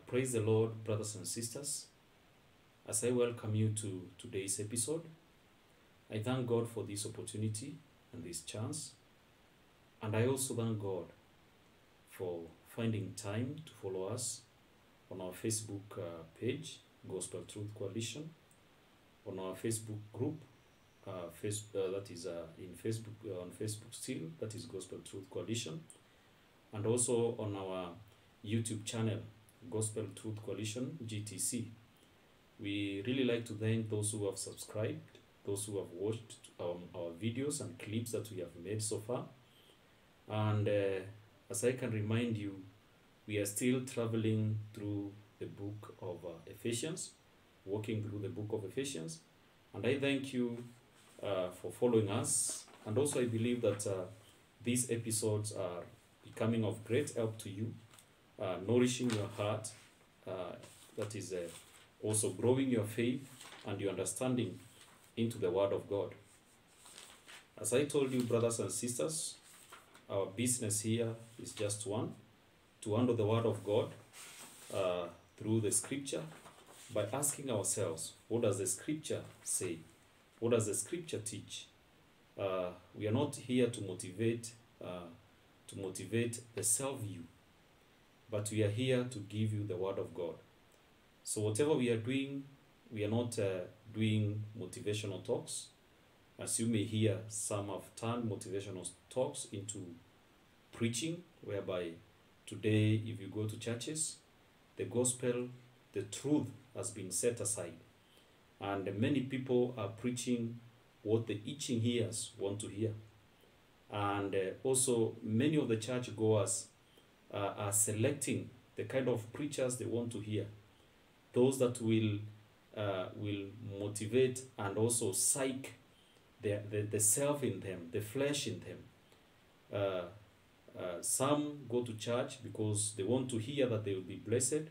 Praise the Lord, brothers and sisters. As I welcome you to today's episode, I thank God for this opportunity and this chance. And I also thank God for finding time to follow us on our Facebook page, Gospel Truth Coalition, on our Facebook group, that is in Facebook, on Facebook still, that is Gospel Truth Coalition, and also on our YouTube channel, Gospel Truth Coalition, GTC. We really like to thank those who have subscribed, those who have watched our videos and clips that we have made so far. And as I can remind you, we are still traveling through the book of Ephesians, walking through the book of Ephesians. And I thank you for following us. And also I believe that these episodes are becoming of great help to you, nourishing your heart, that is also growing your faith and your understanding into the Word of God. As I told you, brothers and sisters, our business here is just one, to handle the Word of God through the Scripture by asking ourselves, what does the Scripture say? What does the Scripture teach? We are not here to motivate the self-view, but we are here to give you the Word of God. So whatever we are doing, we are not doing motivational talks. As you may hear, some have turned motivational talks into preaching, whereby today, if you go to churches, the gospel, the truth has been set aside. And many people are preaching what the itching ears want to hear. And also, many of the churchgoers are selecting the kind of preachers they want to hear. Those that will motivate and also psych the self in them, the flesh in them. Some go to church because they want to hear that they will be blessed.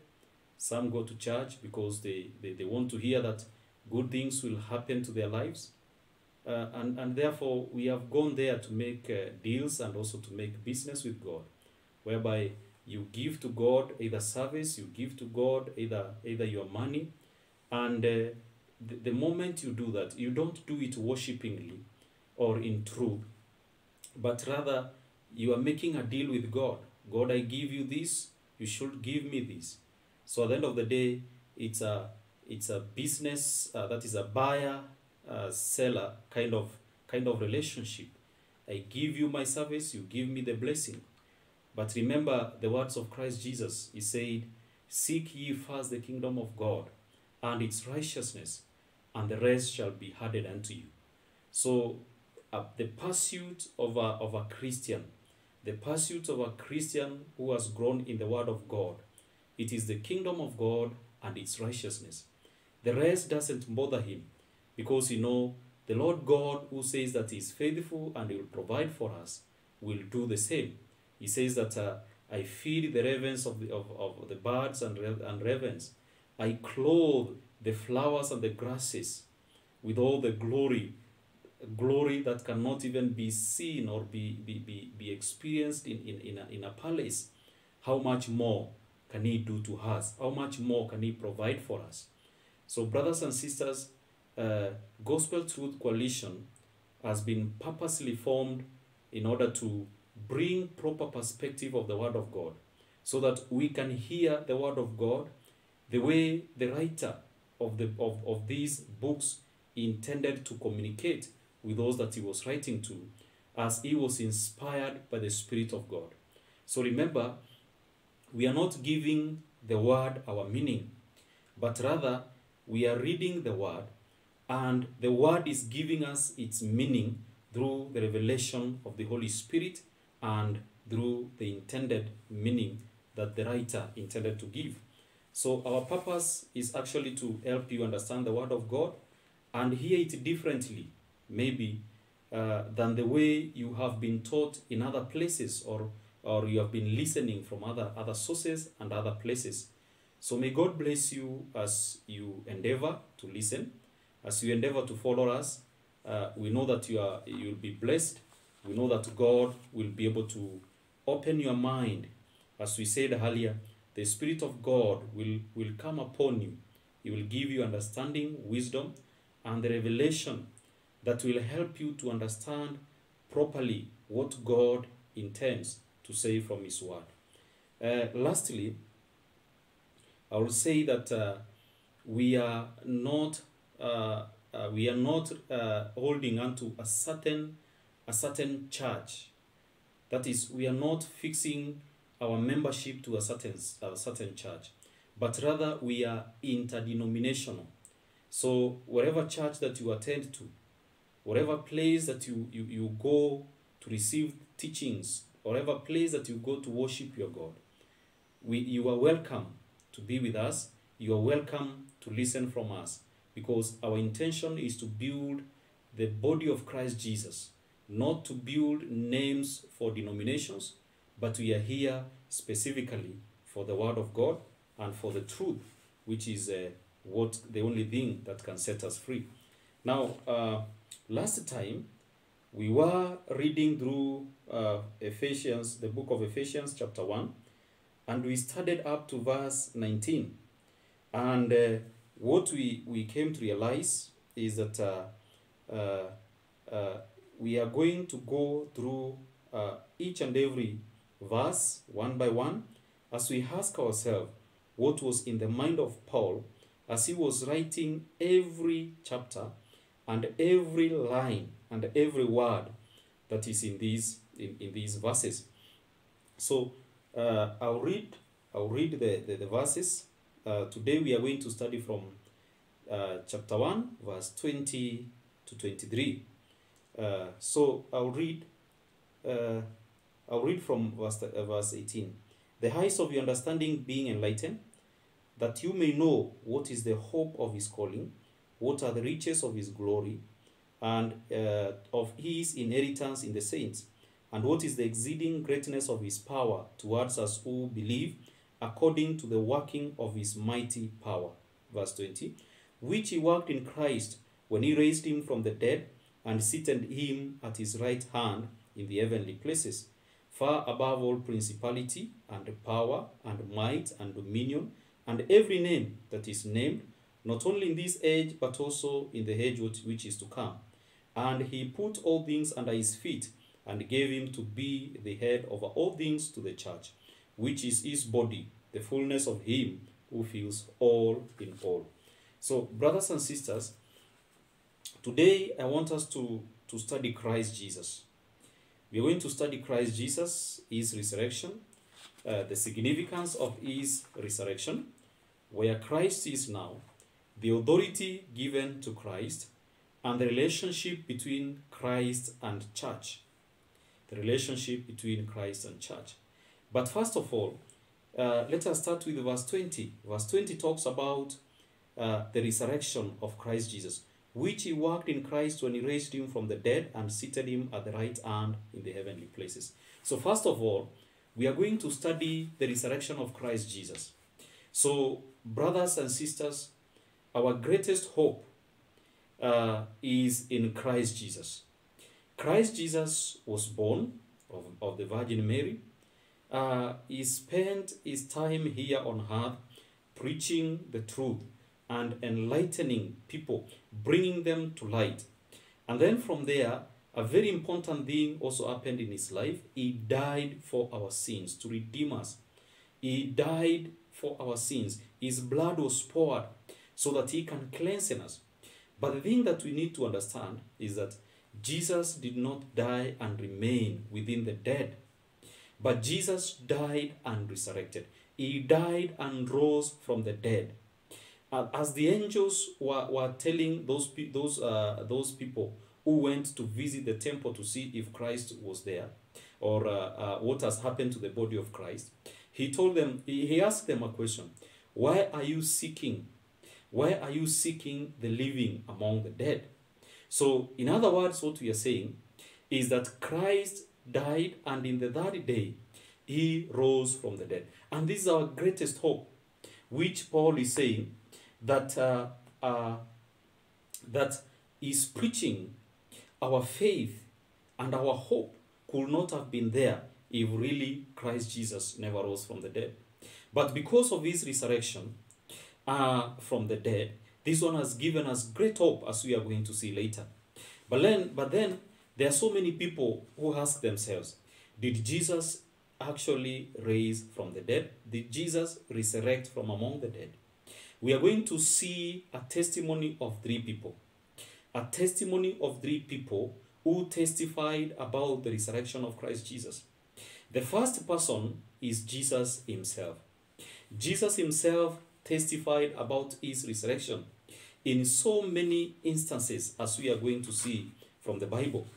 Some go to church because they want to hear that good things will happen to their lives. And therefore, we have gone there to make deals and also to make business with God, whereby you give to God either service, you give to God either your money, and the moment you do that, you don't do it worshipingly or in truth, but rather you are making a deal with God. God, I give you this, you should give me this. So at the end of the day, it's a business that is a buyer seller kind of relationship. I give you my service, you give me the blessing. But remember the words of Christ Jesus. He said, seek ye first the kingdom of God and its righteousness, and the rest shall be added unto you. So the pursuit of a Christian, the pursuit of a Christian who has grown in the Word of God, it is the kingdom of God and its righteousness. The rest doesn't bother him, because the Lord God, who says that he is faithful and he will provide for us, will do the same. He says that I feed the ravens of the birds and ravens. I clothe the flowers and the grasses with all the glory that cannot even be seen or be experienced in a palace. How much more can he do to us? How much more can he provide for us? So brothers and sisters, Gospel Truth Coalition has been purposely formed in order to bring proper perspective of the Word of God, so that we can hear the Word of God the way the writer of these books intended to communicate with those that he was writing to, as he was inspired by the Spirit of God. So remember, we are not giving the Word our meaning, but rather we are reading the Word, and the Word is giving us its meaning through the revelation of the Holy Spirit and through the intended meaning that the writer intended to give. So our purpose is actually to help you understand the Word of God and hear it differently, maybe, than the way you have been taught in other places, or you have been listening from other sources and other places. So may God bless you as you endeavor to listen, as you endeavor to follow us. We know that you'll be blessed. We know that God will be able to open your mind. As we said earlier, the Spirit of God will come upon you. He will give you understanding, wisdom, and the revelation that will help you to understand properly what God intends to say from His Word. Lastly, I will say that we are not holding on to a certain church. That is, we are not fixing our membership to a certain church, but rather we are interdenominational. So wherever church that you attend to, whatever place that you go to receive teachings, whatever place that you go to worship your God, you are welcome to be with us. You are welcome to listen from us, because our intention is to build the body of Christ Jesus, not to build names for denominations, but we are here specifically for the Word of God and for the truth, which is what the only thing that can set us free. Now, last time we were reading through Ephesians, the book of Ephesians, chapter 1, and we studied up to verse 19. And what we came to realize is that we are going to go through each and every verse one by one as we ask ourselves what was in the mind of Paul as he was writing every chapter and every line and every word that is in these verses. So I'll read the verses. Today we are going to study from chapter 1, verse 20 to 23. So I'll read from verse 18. The eyes of your understanding being enlightened, that you may know what is the hope of his calling, what are the riches of his glory, and of his inheritance in the saints, and what is the exceeding greatness of his power towards us who believe, according to the working of his mighty power. Verse 20. Which he worked in Christ when he raised him from the dead and seated him at his right hand in the heavenly places, far above all principality and power and might and dominion and every name that is named, not only in this age but also in the age which is to come. And he put all things under his feet and gave him to be the head over all things to the church, which is his body, the fullness of him who fills all in all. So, brothers and sisters, today I want us to study Christ Jesus. We are going to study Christ Jesus, his resurrection, the significance of his resurrection, where Christ is now, the authority given to Christ, and the relationship between Christ and church. The relationship between Christ and church. But first of all, let us start with verse 20. Verse 20 talks about the resurrection of Christ Jesus, which he worked in Christ when he raised him from the dead and seated him at the right hand in the heavenly places. So first of all, we are going to study the resurrection of Christ Jesus. So, brothers and sisters, our greatest hope is in Christ Jesus. Christ Jesus was born of the Virgin Mary. He spent his time here on earth preaching the truth and enlightening people, bringing them to light. And then from there, a very important thing also happened in his life. He died for our sins, to redeem us. He died for our sins. His blood was poured so that he can cleanse us. But the thing that we need to understand is that Jesus did not die and remain within the dead, but Jesus died and resurrected. He died and rose from the dead. As the angels were telling those people who went to visit the temple to see if Christ was there, or what has happened to the body of Christ, he told them, he asked them a question: why are you seeking the living among the dead? So, in other words, what we are saying is that Christ died, and in the third day, he rose from the dead. And this is our greatest hope, which Paul is saying that that is preaching. Our faith and our hope could not have been there if really Christ Jesus never rose from the dead. But because of his resurrection from the dead, this one has given us great hope, as we are going to see later. But then there are so many people who ask themselves, did Jesus actually raise from the dead? Did Jesus resurrect from among the dead? We are going to see a testimony of three people. A testimony of three people who testified about the resurrection of Christ Jesus. The first person is Jesus himself. Jesus himself testified about his resurrection in so many instances, as we are going to see from the Bible.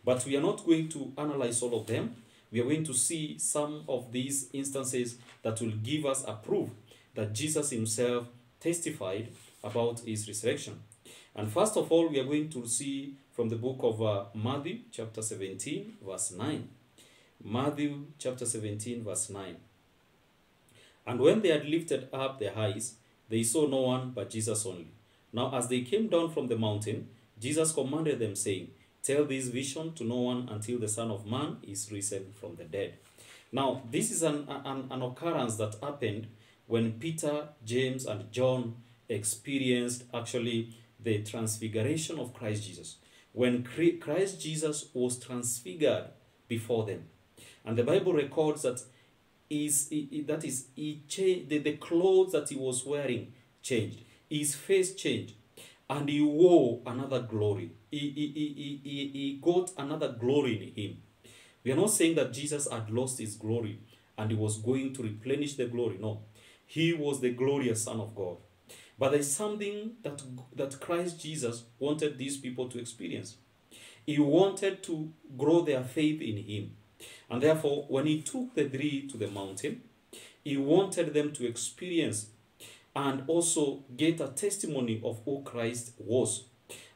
But we are not going to analyze all of them. We are going to see some of these instances that will give us a proof that Jesus himself testified about his resurrection. And first of all, we are going to see from the book of Matthew chapter 17 verse 9. Matthew chapter 17 verse 9. And when they had lifted up their eyes, they saw no one but Jesus only. Now as they came down from the mountain, Jesus commanded them, saying, tell this vision to no one until the Son of Man is risen from the dead. Now this is an occurrence that happened when Peter, James, and John experienced actually the transfiguration of Christ Jesus. When Christ Jesus was transfigured before them. And the Bible records that he changed, the clothes that he was wearing changed. His face changed. And he wore another glory. He got another glory in him. We are not saying that Jesus had lost his glory and he was going to replenish the glory. No. He was the glorious Son of God. But there's something that Christ Jesus wanted these people to experience. He wanted to grow their faith in him. And therefore, when he took the three to the mountain, he wanted them to experience and also get a testimony of who Christ was.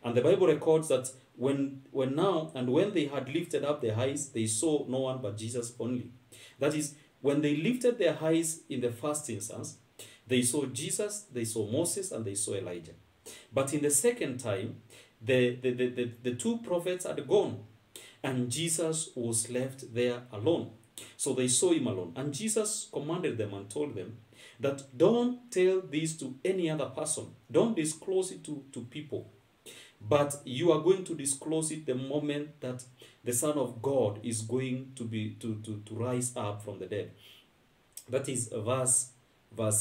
And the Bible records that when they had lifted up their eyes, they saw no one but Jesus only. That is, when they lifted their eyes in the first instance, they saw Jesus, they saw Moses, and they saw Elijah. But in the second time, the two prophets had gone, and Jesus was left there alone. So they saw him alone. And Jesus commanded them and told them that don't tell this to any other person. Don't disclose it to people. But you are going to disclose it the moment that the Son of God is going to rise up from the dead. That is verse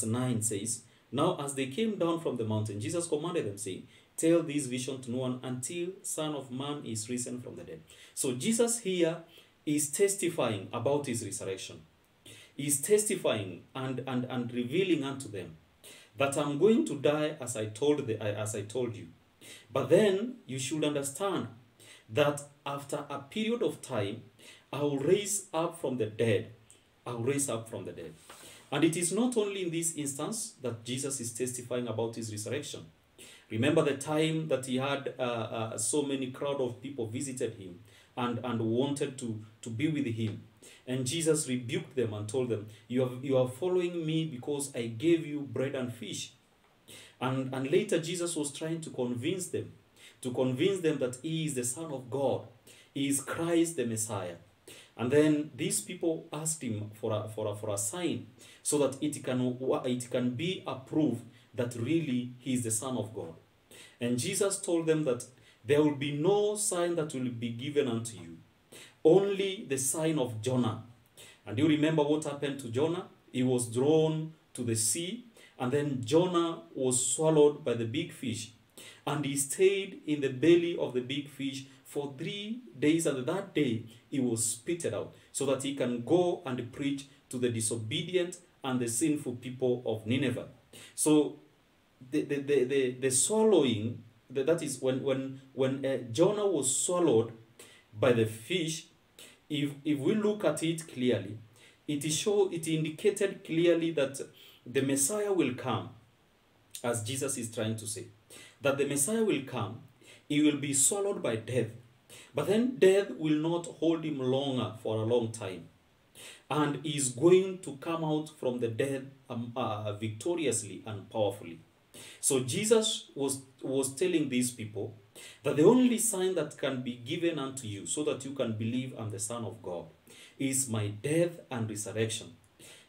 9 says, now as they came down from the mountain, Jesus commanded them, saying, tell this vision to no one until Son of Man is risen from the dead. So Jesus here is testifying about his resurrection. He is testifying and revealing unto them that I'm going to die as I told you. But then you should understand that after a period of time, I will raise up from the dead. I will raise up from the dead. And it is not only in this instance that Jesus is testifying about his resurrection. Remember the time that he had so many crowd of people visited him and wanted to be with him. And Jesus rebuked them and told them, you are following me because I gave you bread and fish. And later Jesus was trying to convince them that he is the Son of God. He is Christ the Messiah. And then these people asked him for a sign so that it can be approved that really he is the Son of God. And Jesus told them that there will be no sign that will be given unto you, only the sign of Jonah. And you remember what happened to Jonah? He was drawn to the sea, and then Jonah was swallowed by the big fish. And he stayed in the belly of the big fish for 3 days, and that day he was spitted out so that he can go and preach to the disobedient and the sinful people of Nineveh. So the swallowing, that is when Jonah was swallowed by the fish, if we look at it clearly, it indicated clearly that the Messiah will come, as Jesus is trying to say. That the Messiah will come, he will be swallowed by death. But then death will not hold him longer for a long time. And he is going to come out from the death victoriously and powerfully. So Jesus was telling these people that the only sign that can be given unto you so that you can believe I'm the Son of God is my death and resurrection.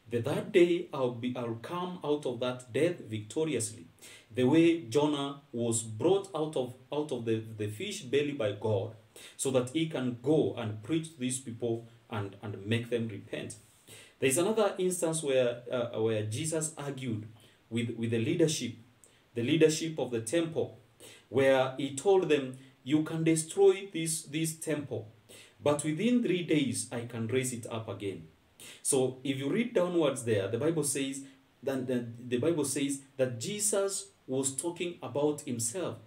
The third day I'll come out of that death victoriously. The way Jonah was brought out of the fish belly by God, so that he can go and preach to these people and make them repent. There is another instance where Jesus argued with the leadership of the temple, where he told them, you can destroy this temple, but within 3 days I can raise it up again. So if you read downwards there, the Bible says that Jesus was talking about himself,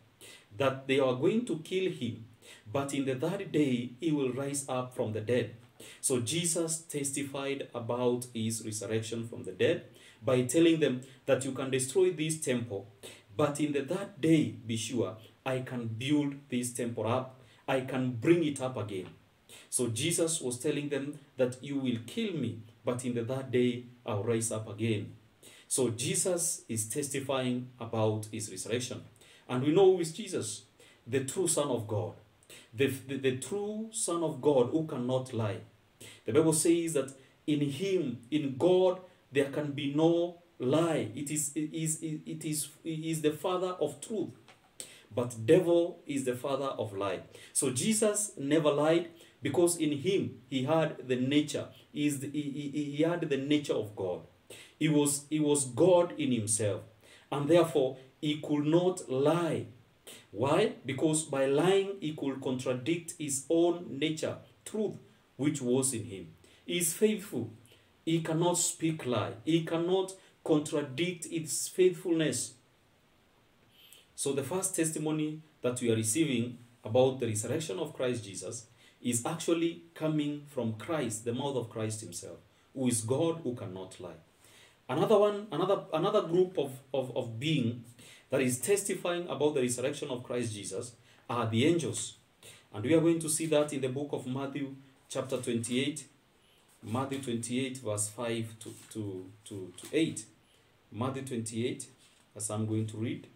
that they are going to kill him, but in the third day he will rise up from the dead. So Jesus testified about his resurrection from the dead by telling them that you can destroy this temple, but in the third day, be sure, I can build this temple up. I can bring it up again. So Jesus was telling them that you will kill me, but in the third day, I'll rise up again. So Jesus is testifying about his resurrection. And we know who is Jesus, the true Son of God. The true Son of God who cannot lie. The Bible says that in him, in God, there can be no lie. It is the father of truth. But devil is the father of lie. So Jesus never lied, because in him he had the nature. He had the nature of God. He was God in himself. And therefore he could not lie. Why? Because by lying he could contradict his own nature, truth, which was in him. He is faithful. He cannot speak lie. He cannot contradict its faithfulness. So the first testimony that we are receiving about the resurrection of Christ Jesus is actually coming from Christ, the mouth of Christ himself, who is God, who cannot lie. Another group of being that is testifying about the resurrection of Christ Jesus are the angels. And we are going to see that in the book of Matthew chapter 28. Matthew 28 verse 5 to 8. Matthew 28, as I'm going to read.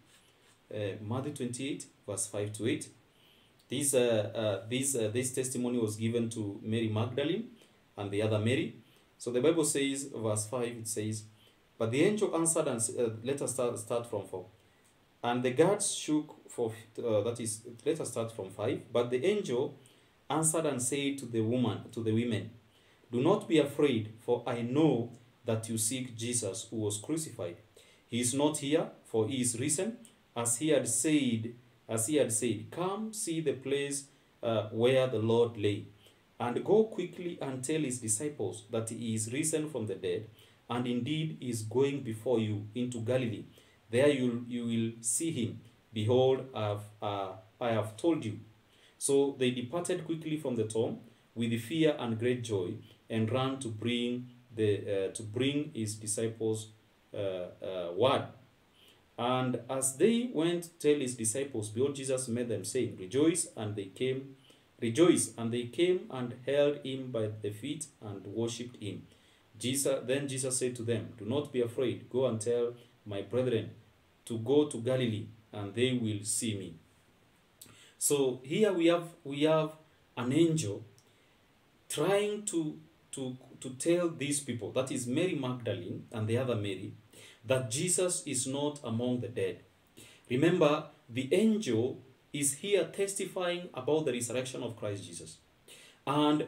Matthew 28 verse 5 to 8. This testimony was given to Mary Magdalene and the other Mary. So the Bible says, verse 5, it says, but the angel answered and let us start from 4. And the guards shook for, let us start from 5. But the angel answered and said to the women, do not be afraid, for I know that you seek Jesus who was crucified. He is not here, for he is risen, as he had said. Come, see the place where the Lord lay, and go quickly and tell his disciples that he is risen from the dead, and indeed is going before you into Galilee. There you will see him. Behold, I have told you. So they departed quickly from the tomb with fear and great joy, and ran to bring his disciples word. And as they went to tell his disciples, behold, Jesus met them, saying, Rejoice! And they came and held him by the feet and worshipped him. Then Jesus said to them, do not be afraid. Go and tell my brethren to go to Galilee, and they will see me. So here we have an angel trying to tell these people, that is Mary Magdalene and the other Mary, that Jesus is not among the dead. Remember, the angel is here testifying about the resurrection of Christ Jesus. And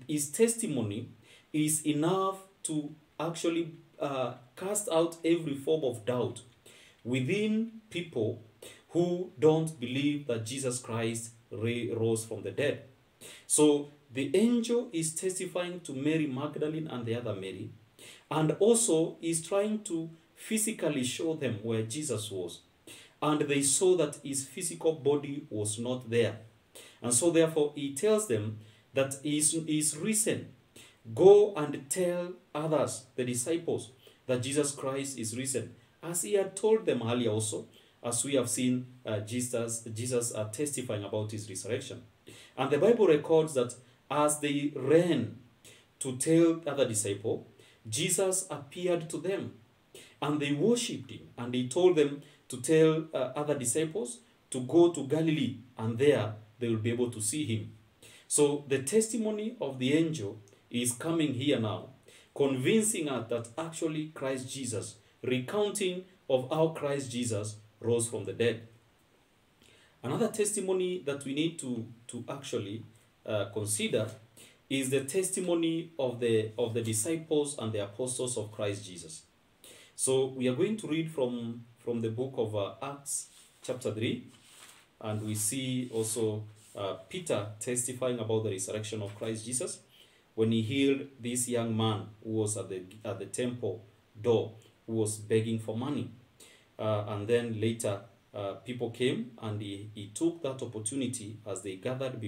his testimony is enough to actually cast out every form of doubt within people who don't believe that Jesus Christ rose from the dead. So the angel is testifying to Mary Magdalene and the other Mary, and also is trying to physically show them where Jesus was. And they saw that his physical body was not there. And so therefore he tells them that he is risen. Go and tell others, the disciples, that Jesus Christ is risen, as he had told them earlier also, as we have seen Jesus testifying about his resurrection. And the Bible records that as they ran to tell other disciples, Jesus appeared to them, and they worshipped him, and he told them to tell other disciples to go to Galilee, and there they will be able to see him. So the testimony of the angel is coming here now, convincing us that actually Christ Jesus, recounting of how Christ Jesus rose from the dead. Another testimony that we need to actually consider is the testimony of the disciples and the apostles of Christ Jesus. So we are going to read from the book of Acts chapter 3, and we see also Peter testifying about the resurrection of Christ Jesus when he healed this young man who was at the temple door, who was begging for money. And then later people came, and he took that opportunity as they gathered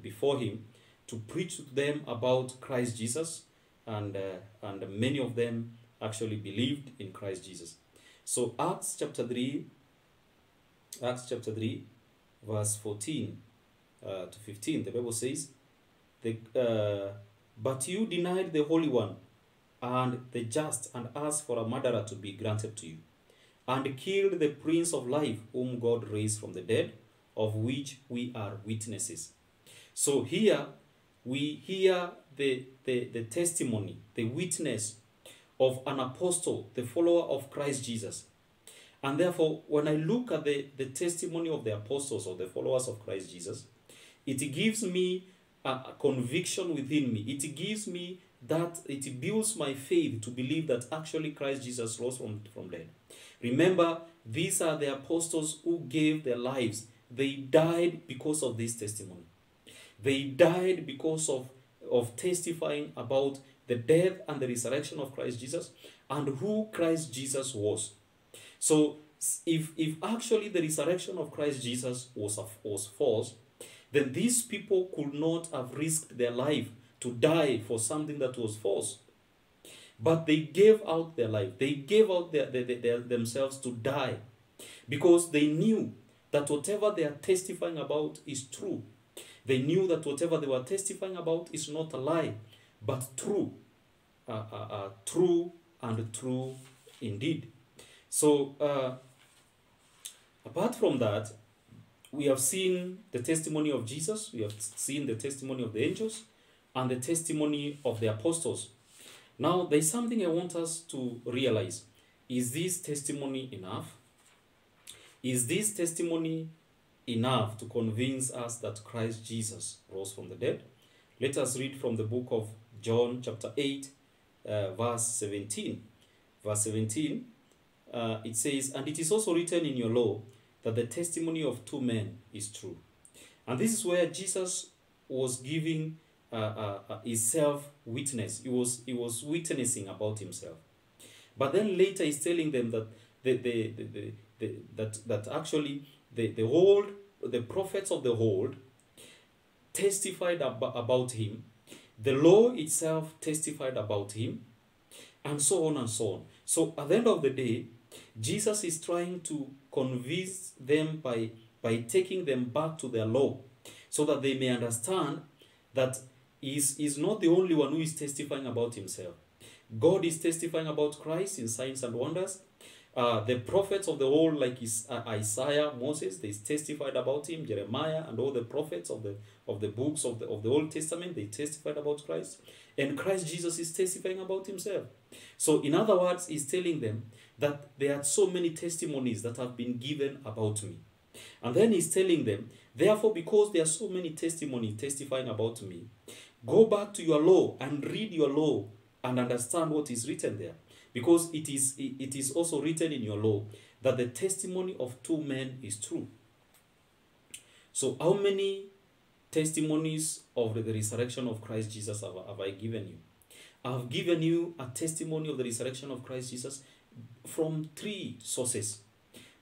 before him to preach to them about Christ Jesus, and many of them actually believed in Christ Jesus. So Acts chapter 3, verse 14 to 15, the Bible says, but you denied the Holy One and the just, and asked for a murderer to be granted to you, and killed the Prince of Life, whom God raised from the dead, of which we are witnesses. So here we hear the testimony, the witness of an apostle, the follower of Christ Jesus. And therefore, when I look at the testimony of the apostles or the followers of Christ Jesus, it gives me a conviction within me. It gives me that, it builds my faith to believe that actually Christ Jesus rose from dead. Remember, these are the apostles who gave their lives. They died because of this testimony. They died because of testifying about the death and the resurrection of Christ Jesus and who Christ Jesus was. So if actually the resurrection of Christ Jesus was false, then these people could not have risked their life to die for something that was false. But they gave out their life. They gave out themselves to die because they knew that whatever they are testifying about is true. They knew that whatever they were testifying about is not a lie, but true. True and true indeed. So, apart from that, we have seen the testimony of Jesus, we have seen the testimony of the angels, and the testimony of the apostles. Now, there's something I want us to realize. Is this testimony enough? Is this testimony enough to convince us that Christ Jesus rose from the dead? Let us read from the book of John chapter 8, verse 17. Verse 17, it says, and it is also written in your law that the testimony of two men is true. And this is where Jesus was giving his self-witness. He was witnessing about himself. But then later he's telling them that that actually the prophets of the old testified about him. The law itself testified about him, and so on and so on. So at the end of the day, Jesus is trying to convince them by taking them back to their law, so that they may understand that he is not the only one who is testifying about himself. God is testifying about Christ in signs and wonders. The prophets of the old, like Isaiah, Moses, they testified about him. Jeremiah and all the prophets of the books of the Old Testament, they testified about Christ. And Christ Jesus is testifying about himself. So in other words, he's telling them that there are so many testimonies that have been given about me. And then he's telling them, therefore, because there are so many testimonies testifying about me, go back to your law and read your law and understand what is written there. Because it is also written in your law that the testimony of two men is true. So how many testimonies of the resurrection of Christ Jesus have I given you? I've given you a testimony of the resurrection of Christ Jesus from three sources.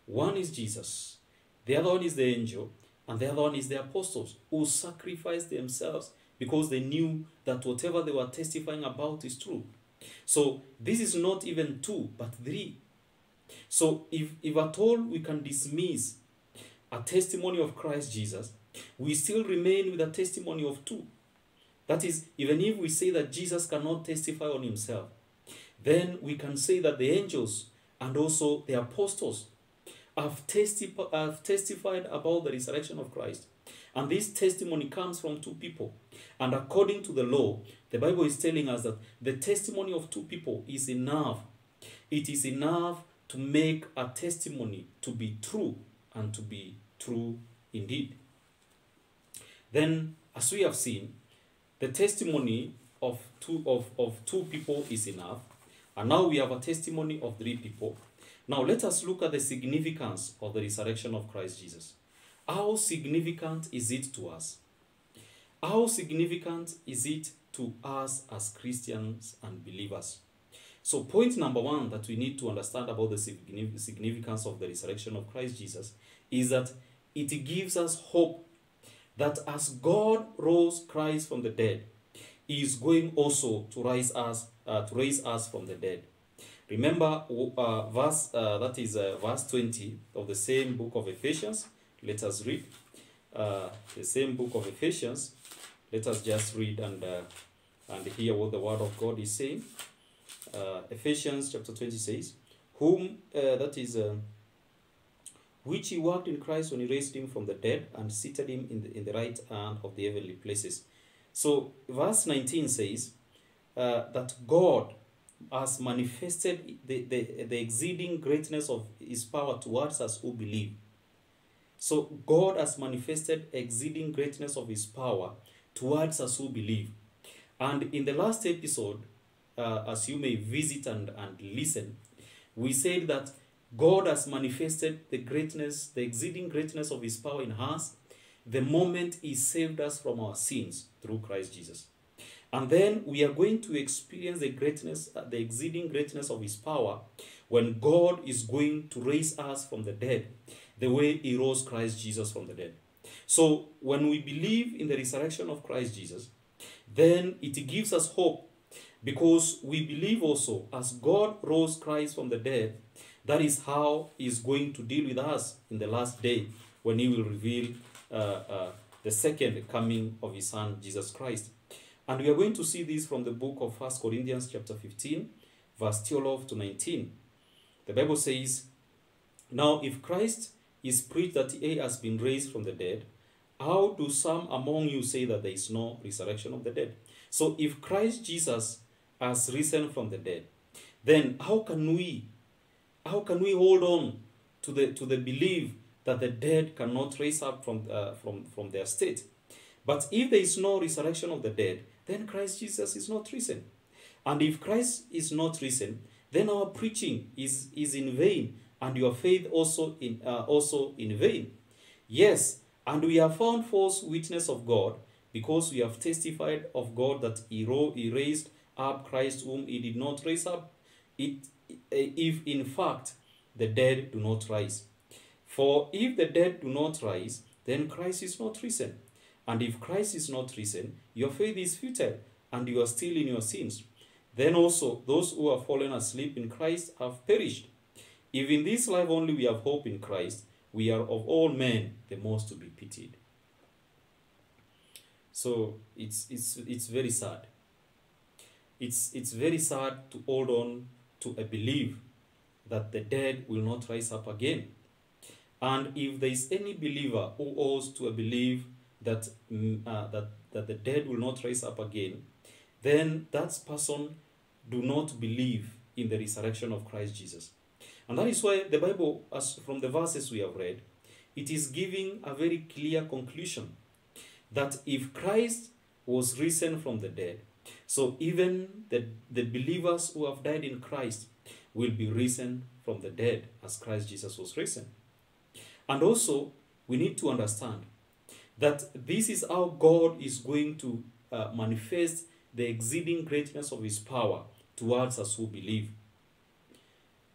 One is Jesus, the other one is the angel, and the other one is the apostles, who sacrificed themselves because they knew that whatever they were testifying about is true. So this is not even two, but three. So if at all we can dismiss a testimony of Christ Jesus, we still remain with a testimony of two. That is, even if we say that Jesus cannot testify on himself, then we can say that the angels and also the apostles have testified about the resurrection of Christ. And this testimony comes from two people. And according to the law, the Bible is telling us that the testimony of two people is enough. It is enough to make a testimony to be true and to be true indeed. Then, as we have seen, the testimony of two people is enough. And now we have a testimony of 3 people. Now let us look at the significance of the resurrection of Christ Jesus. How significant is it to us? How significant is it to us as Christians and believers? So point number 1 that we need to understand about the significance of the resurrection of Christ Jesus is that it gives us hope that as God rose Christ from the dead, He is going also to raise us from the dead. Remember verse 20 of the same book of Ephesians. Let us read the same book of Ephesians. Let us just read and hear what the word of God is saying. Ephesians chapter 20 says, which He worked in Christ when He raised Him from the dead and seated Him in the right hand of the heavenly places. So verse 19 says that God has manifested the exceeding greatness of His power towards us who believe. So God has manifested exceeding greatness of His power towards us who believe. And in the last episode, as you may visit and listen, we said that God has manifested the exceeding greatness of His power in us the moment He saved us from our sins through Christ Jesus. And then we are going to experience the exceeding greatness of His power when God is going to raise us from the dead, the way He rose Christ Jesus from the dead. So when we believe in the resurrection of Christ Jesus, then it gives us hope, because we believe also as God rose Christ from the dead, that is how He is going to deal with us in the last day when He will reveal the second coming of His Son, Jesus Christ. And we are going to see this from the book of 1 Corinthians chapter 15, verse 12 to 19. The Bible says, now if Christ is preached that He has been raised from the dead, how do some among you say that there is no resurrection of the dead? So if Christ Jesus has risen from the dead, then how can we hold on to the belief that the dead cannot raise up from their state? But if there is no resurrection of the dead, then Christ Jesus is not risen. And if Christ is not risen, then our preaching is in vain, and your faith also in vain. Yes, and we have found false witness of God, because we have testified of God that He raised up Christ whom He did not raise up, if in fact the dead do not rise. For if the dead do not rise, then Christ is not risen. And if Christ is not risen, your faith is futile, and you are still in your sins. Then also those who have fallen asleep in Christ have perished. If in this life only we have hope in Christ, we are of all men the most to be pitied. So it's very sad. It's very sad to hold on to a belief that the dead will not rise up again. And if there is any believer who holds to a belief that the dead will not rise up again, then that person do not believe in the resurrection of Christ Jesus. And that is why the Bible, as from the verses we have read, it is giving a very clear conclusion that if Christ was risen from the dead, so even the believers who have died in Christ will be risen from the dead as Christ Jesus was risen. And also, we need to understand that this is how God is going to manifest the exceeding greatness of His power towards us who believe.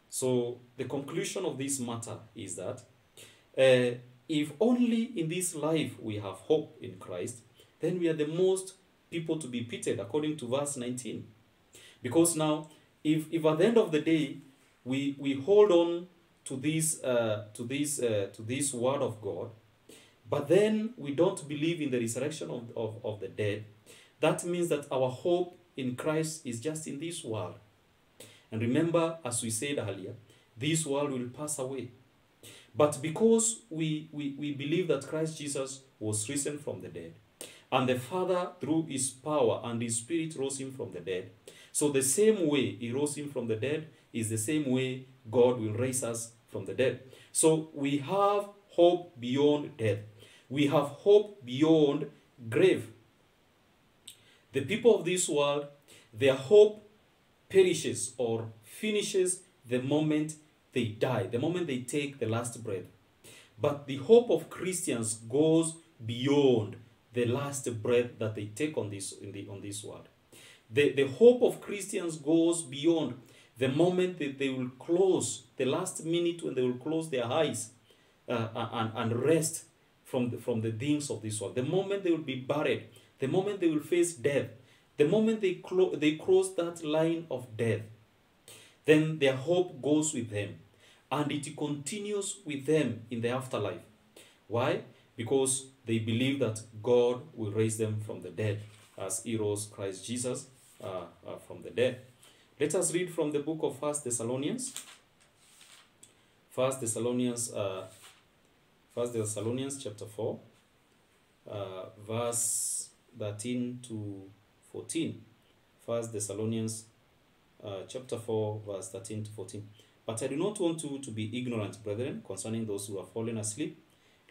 So the conclusion of this matter is that if only in this life we have hope in Christ, then we are the most people to be pitied, according to verse 19. Because now, if at the end of the day we hold on to this word of God, but then we don't believe in the resurrection of the dead, that means that our hope in Christ is just in this world. And remember, as we said earlier, this world will pass away. But because we believe that Christ Jesus was risen from the dead, And the Father, through his power and his Spirit, rose him from the dead. So the same way he rose him from the dead is the same way God will raise us from the dead. So we have hope beyond death. We have hope beyond grave. The people of this world, their hope perishes or finishes the moment they die, the moment they take the last breath. But the hope of Christians goes beyond the last breath that they take on this world. The hope of Christians goes beyond the moment that they will close, the last minute when they will close their eyes and rest from the things of this world. The moment they will be buried, the moment they will face death, the moment they cross that line of death, then their hope goes with them. And it continues with them in the afterlife. Why? Because they believe that God will raise them from the dead, as he rose Christ Jesus from the dead. Let us read from the book of 1 Thessalonians. 1 Thessalonians chapter 4, verse 13 to 14. 1 Thessalonians chapter 4, verse 13 to 14. But I do not want you to be ignorant, brethren, concerning those who have fallen asleep,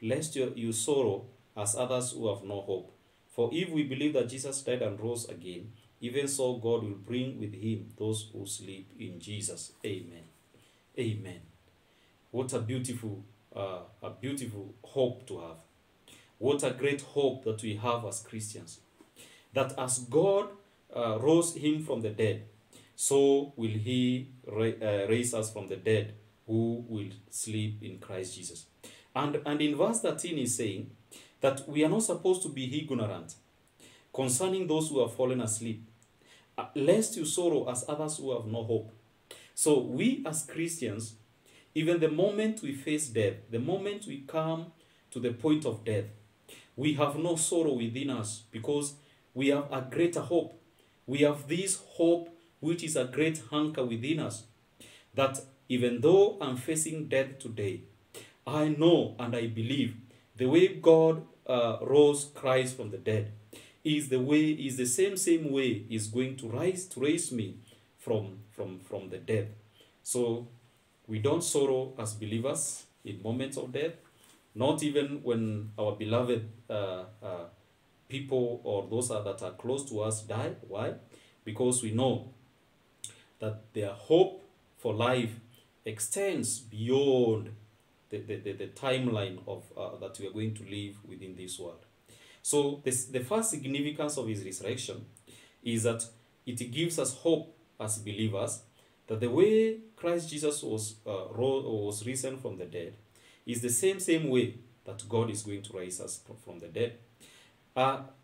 lest you sorrow as others who have no hope. For if we believe that Jesus died and rose again, even so God will bring with him those who sleep in Jesus. Amen. Amen. What a beautiful hope to have. What a great hope that we have as Christians. That as God rose him from the dead, so will he raise us from the dead who will sleep in Christ Jesus. And in verse 13 is saying that we are not supposed to be ignorant concerning those who have fallen asleep, lest you sorrow as others who have no hope. So we as Christians, even the moment we face death, the moment we come to the point of death, we have no sorrow within us because we have a greater hope. We have this hope which is a great anchor within us, that even though I'm facing death today, I know and I believe the way God rose Christ from the dead is the same way is going to raise me from the dead. So we don't sorrow as believers in moments of death, not even when our beloved people or those that are close to us die. Why? Because we know that their hope for life extends beyond the timeline of that we are going to live within this world. So the first significance of his resurrection is that it gives us hope as believers that the way Christ Jesus was risen from the dead is the same way that God is going to raise us from the dead.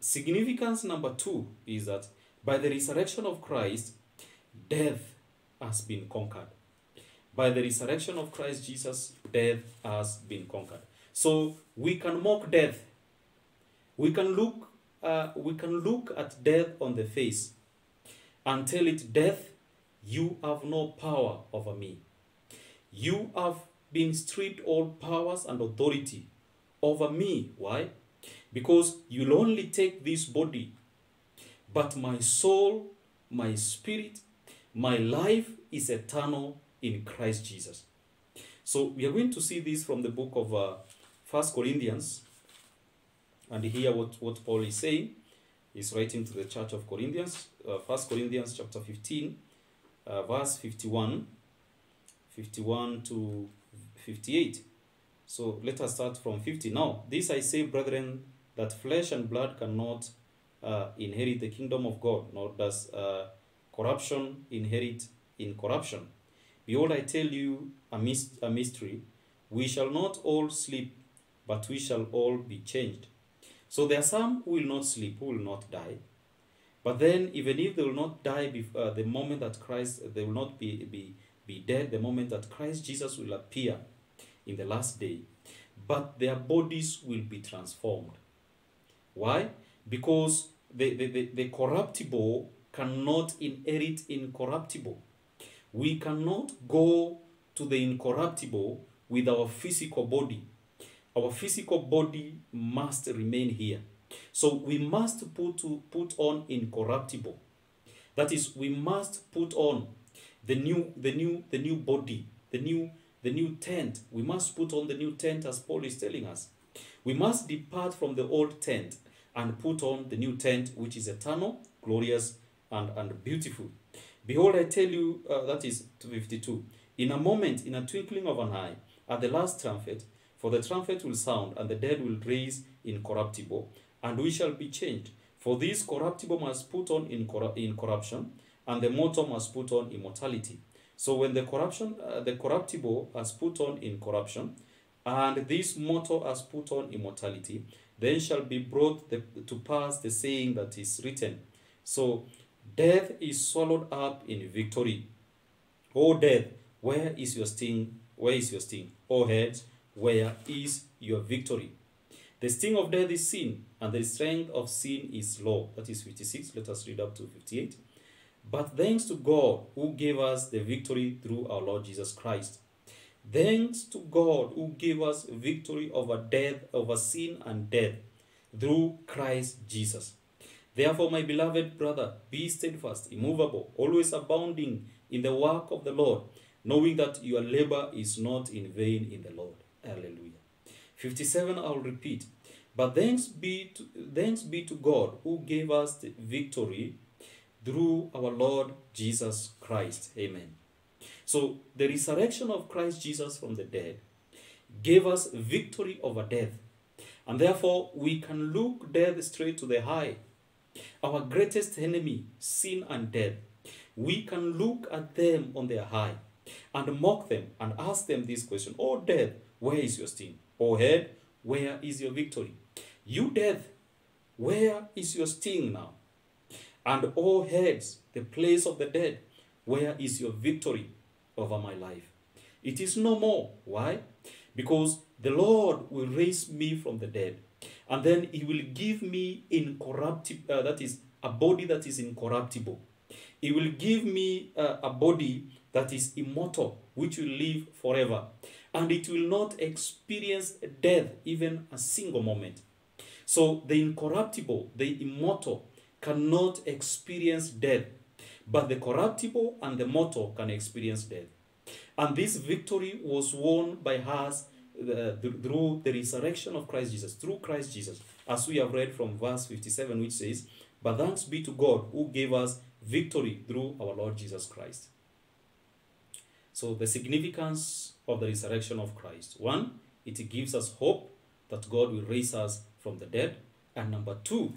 Significance number 2 is that by the resurrection of Christ, death has been conquered. By the resurrection of Christ Jesus, death has been conquered. So we can mock death. We can look at death on the face and tell it, death, you have no power over me. You have been stripped all powers and authority over me. Why? Because you'll only take this body, but my soul, my spirit, my life is eternal in Christ Jesus. So we are going to see this from the book of 1 Corinthians. And hear what Paul is saying. He's writing to the church of Corinthians. 1 Corinthians chapter 15, verse 51 to 58. So let us start from 50. Now, this I say, brethren, that flesh and blood cannot inherit the kingdom of God, nor does corruption inherit incorruption. Behold, I tell you a mystery. We shall not all sleep, but we shall all be changed. So there are some who will not sleep, who will not die. But then, even if they will not die before the moment that Christ, they will not be dead the moment that Christ Jesus will appear in the last day. But their bodies will be transformed. Why? Because the corruptible cannot inherit incorruptible. We cannot go to the incorruptible with our physical body. Our physical body must remain here. So we must put on incorruptible. That is, we must put on the new body, the new tent. We must put on the new tent, as Paul is telling us. We must depart from the old tent and put on the new tent, which is eternal, glorious, and beautiful. Behold, I tell you, that is 52. In a moment, in a twinkling of an eye, at the last trumpet, for the trumpet will sound, and the dead will raise incorruptible, and we shall be changed. For this corruptible must put on incorruption, and the mortal must put on immortality. So when the corruptible has put on incorruption, and this mortal has put on immortality, then shall be brought to pass the saying that is written. So death is swallowed up in victory. O death, where is your sting? Where is your sting? O Hades, where is your victory? The sting of death is sin, and the strength of sin is law. That is 56. Let us read up to 58. But thanks to God who gave us the victory through our Lord Jesus Christ. Thanks to God who gave us victory over death, over sin and death, through Christ Jesus. Therefore, my beloved brother, be steadfast, immovable, always abounding in the work of the Lord, knowing that your labor is not in vain in the Lord. Hallelujah. 57, I'll repeat. But thanks be to God who gave us the victory through our Lord Jesus Christ. Amen. So the resurrection of Christ Jesus from the dead gave us victory over death. And therefore we can look death straight to the eye. Our greatest enemy, sin and death. We can look at them on their high and mock them and ask them this question: "Oh death, where is your sting? Oh head, where is your victory? You death, where is your sting now? And oh heads, the place of the dead, where is your victory over my life?" It is no more. Why? Because the Lord will raise me from the dead, and then He will give me incorruptible, that is a body that is incorruptible. He will give me a body that is immortal, which will live forever, and it will not experience death even a single moment. So the incorruptible, the immortal, cannot experience death, but the corruptible and the mortal can experience death. And this victory was won by us through the resurrection of Christ Jesus, through Christ Jesus, as we have read from verse 57, which says, "But thanks be to God who gave us victory through our Lord Jesus Christ." So the significance of the resurrection of Christ: one, it gives us hope that God will raise us from the dead, and number two,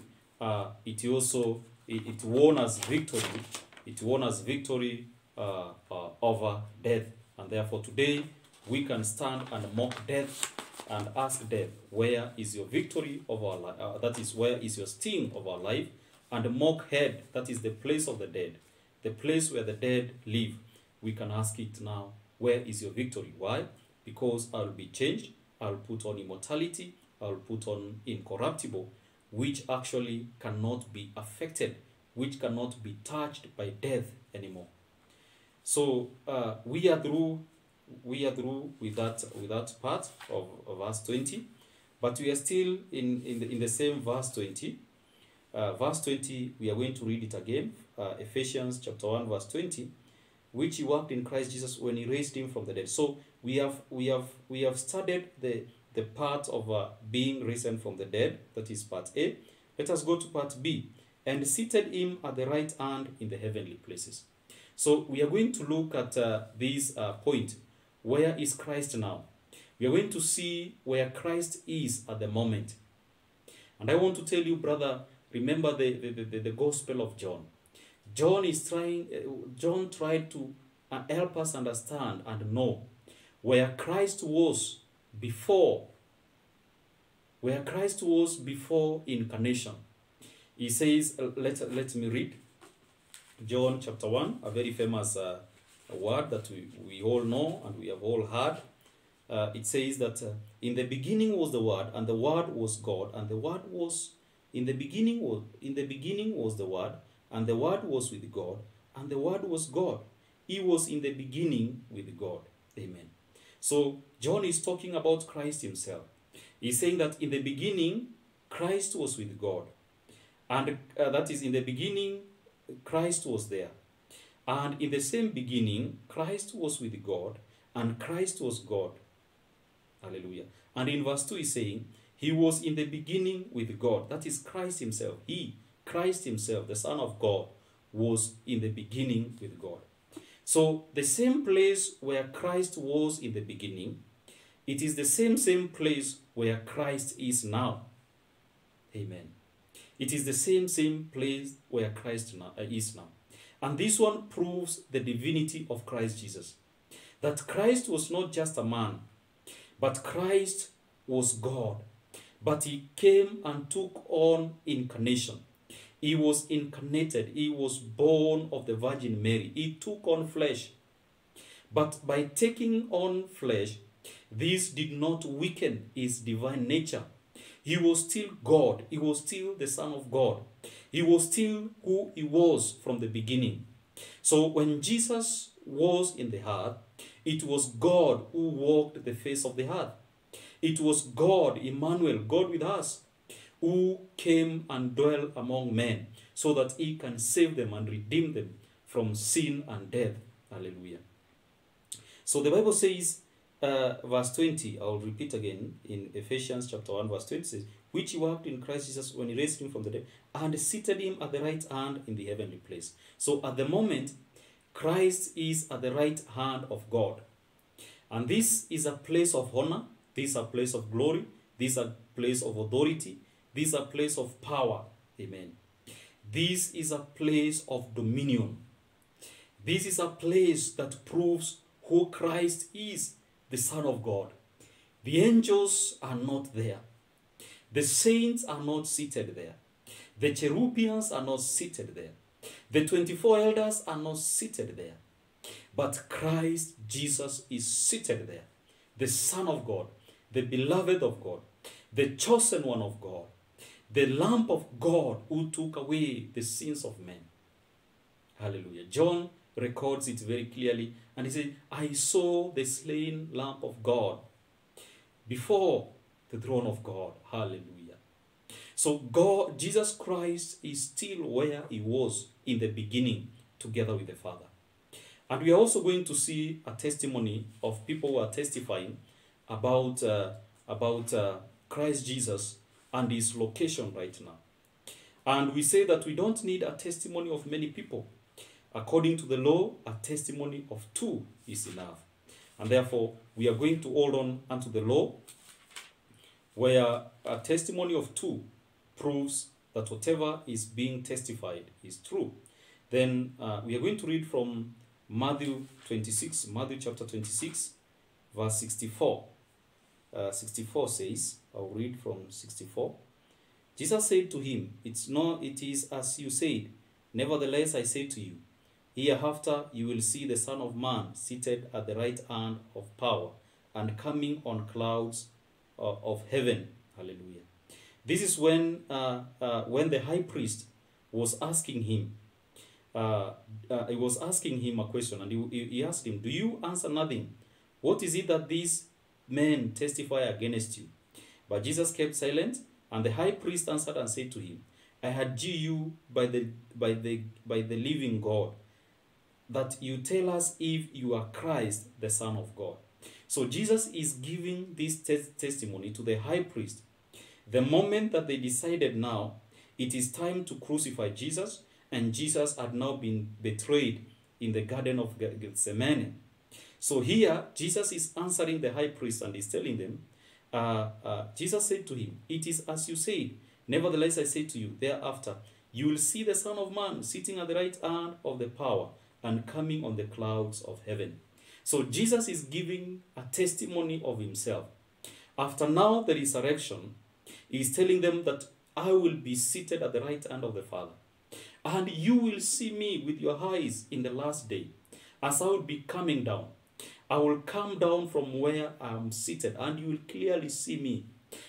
it won us victory. It won us victory over death, and therefore today we can stand and mock death and ask death, "Where is your victory of our life?" That is, where is your sting of our life? And mock head, that is the place of the dead, the place where the dead live. We can ask it now: "Where is your victory?" Why? Because I will be changed. I will put on immortality. I will put on incorruptible, which actually cannot be affected, which cannot be touched by death anymore. So we are through with that part of verse 20, but we are still in the same verse 20. Verse 20, we are going to read it again. Ephesians chapter 1 verse 20, "Which He worked in Christ Jesus when He raised Him from the dead." So we have studied the part of being risen from the dead. That is part A. Let us go to part B. "And seated Him at the right hand in the heavenly places." So we are going to look at this point. Where is Christ now? We are going to see where Christ is at the moment. And I want to tell you, brother, remember the Gospel of John. John tried to help us understand and know where Christ was before incarnation. He says, let me read John chapter 1, a very famous word that we all know and we have all heard. It says that in the beginning was the Word, and the Word was God, and the Word was in the beginning was the Word, and the Word was with God, and the Word was God. He was in the beginning with God. Amen. So John is talking about Christ Himself. He's saying that in the beginning Christ was with God. And that is, in the beginning, Christ was there. And in the same beginning, Christ was with God, and Christ was God. Hallelujah. And in verse 2 is saying, he was in the beginning with God. That is Christ himself. He, Christ himself, the Son of God, was in the beginning with God. So the same place where Christ was in the beginning, it is the same place where Christ is now. Amen. It is the same place where Christ is now. And this one proves the divinity of Christ Jesus. That Christ was not just a man, but Christ was God. But he came and took on incarnation. He was incarnated. He was born of the Virgin Mary. He took on flesh. But by taking on flesh, this did not weaken his divine nature. He was still God. He was still the Son of God. He was still who he was from the beginning. So when Jesus was in the earth, it was God who walked the face of the earth. It was God, Emmanuel, God with us, who came and dwelt among men so that he can save them and redeem them from sin and death. Hallelujah. So the Bible says, verse 20, I'll repeat again in Ephesians chapter 1, verse 20 says, which he worked in Christ Jesus when he raised him from the dead and seated him at the right hand in the heavenly place. So at the moment, Christ is at the right hand of God. And this is a place of honor. This is a place of glory. This is a place of authority. This is a place of power. Amen. This is a place of dominion. This is a place that proves who Christ is, the Son of God. The angels are not there. The saints are not seated there. The cherubians are not seated there. The 24 elders are not seated there. But Christ Jesus is seated there. The Son of God, the beloved of God, the chosen one of God, the Lamb of God who took away the sins of men. Hallelujah. John records it very clearly, and he said, I saw the slain Lamb of God before the throne of God. Hallelujah. So God, Jesus Christ is still where he was in the beginning together with the Father. And we are also going to see a testimony of people who are testifying about Christ Jesus and his location right now. And we say that we don't need a testimony of many people. According to the law, a testimony of 2 is enough. And therefore, we are going to hold on unto the law, where a testimony of 2 proves that whatever is being testified is true. Then we are going to read from Matthew 26, Matthew chapter 26, verse 64. 64 says, I'll read from 64. Jesus said to him, it is as you said. Nevertheless, I say to you, hereafter you will see the Son of Man seated at the right hand of power and coming on clouds of heaven. Hallelujah. This is when the high priest was asking him, he was asking him a question, and he asked him, do you answer nothing? What is it that these men testify against you? But Jesus kept silent, and the high priest answered and said to him, I adjure you by the living God, that you tell us if you are Christ, the Son of God. So Jesus is giving this testimony to the high priest. The moment that they decided now, it is time to crucify Jesus, and Jesus had now been betrayed in the Garden of Gethsemane. So here, Jesus is answering the high priest and is telling them, Jesus said to him, it is as you said. Nevertheless, I say to you, thereafter, you will see the Son of Man sitting at the right hand of the power and coming on the clouds of heaven. So Jesus is giving a testimony of himself. After now the resurrection, he is telling them that I will be seated at the right hand of the Father. And you will see me with your eyes in the last day, as I will be coming down. I will come down from where I am seated, and you will clearly see me.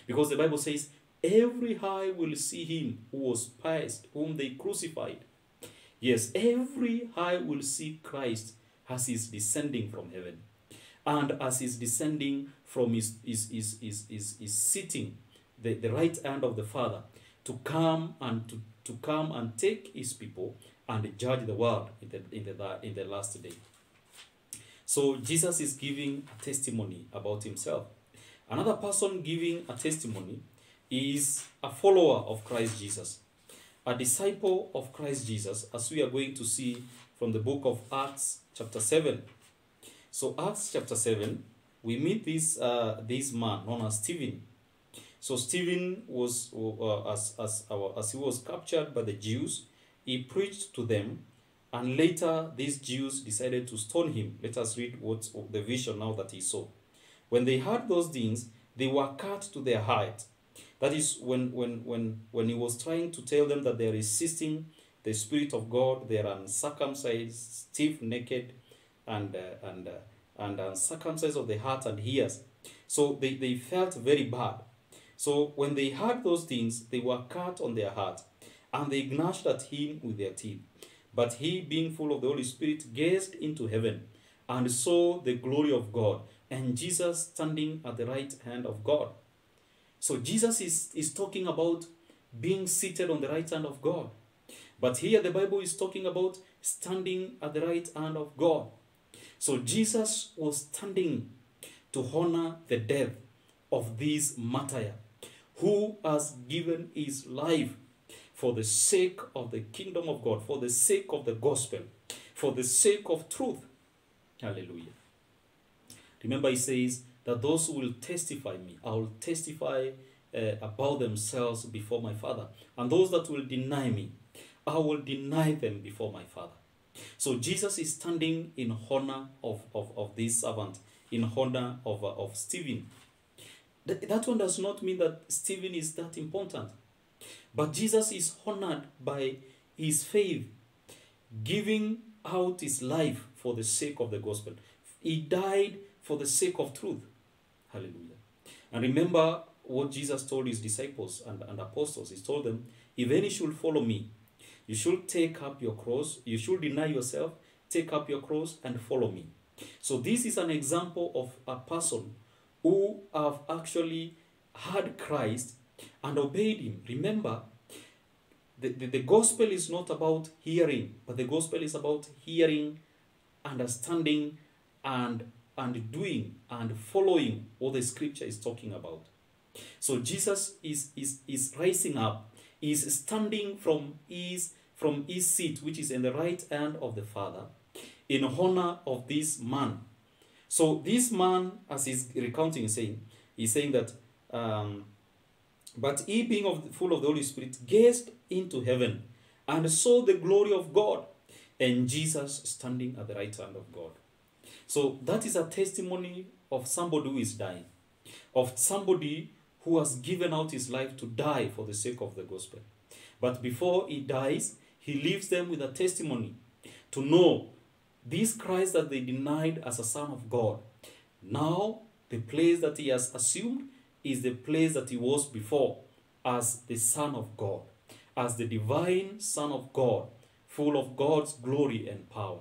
Because the Bible says, every eye will see him who was pierced, whom they crucified. Yes, every eye will see Christ as he's descending from heaven. And as he's descending from his sitting the right hand of the Father to come and to come and take his people and judge the world in the last day. So Jesus is giving a testimony about himself. Another person giving a testimony is a follower of Christ Jesus, a disciple of Christ Jesus, as we are going to see from the book of Acts chapter 7. So Acts chapter 7, we meet this man known as Stephen. So Stephen was, as he was captured by the Jews, he preached to them, and later these Jews decided to stone him. Let us read what the vision now that he saw. When they heard those things, they were cut to their heart. That is when he was trying to tell them that they are resisting the Spirit of God, they are uncircumcised, stiff-necked, and uncircumcised of the heart and ears. So they felt very bad. So when they heard those things, they were cut on their heart, and they gnashed at him with their teeth. But he, being full of the Holy Spirit, gazed into heaven and saw the glory of God, and Jesus standing at the right hand of God. So Jesus is talking about being seated on the right hand of God. But here the Bible is talking about standing at the right hand of God. So Jesus was standing to honor the death of this martyr who has given his life for the sake of the kingdom of God, for the sake of the gospel, for the sake of truth. Hallelujah. Remember, he says that those who will testify me, I will testify about themselves before my Father. And those that will deny me, I will deny them before my Father. So Jesus is standing in honor of this servant, in honor of Stephen. That one does not mean that Stephen is that important. But Jesus is honored by his faith, giving out his life for the sake of the gospel. He died for the sake of truth. Hallelujah. And remember what Jesus told his disciples and apostles. He told them, if any should follow me, you should take up your cross, you should deny yourself, take up your cross and follow me. So this is an example of a person who have actually heard Christ and obeyed him. Remember, the gospel is not about hearing, but the gospel is about hearing, understanding, and doing and following what the scripture is talking about. So Jesus is rising up, is standing from his seat, which is in the right hand of the Father, in honor of this man. So this man, as he's recounting, he's saying that, but he, being full of the Holy Spirit, gazed into heaven and saw the glory of God, and Jesus standing at the right hand of God. So that is a testimony of somebody who is dying, of somebody who has given out his life to die for the sake of the gospel. But before he dies, he leaves them with a testimony to know this Christ that they denied as a Son of God. Now, the place that he has assumed is the place that he was before, as the Son of God, as the divine Son of God, full of God's glory and power.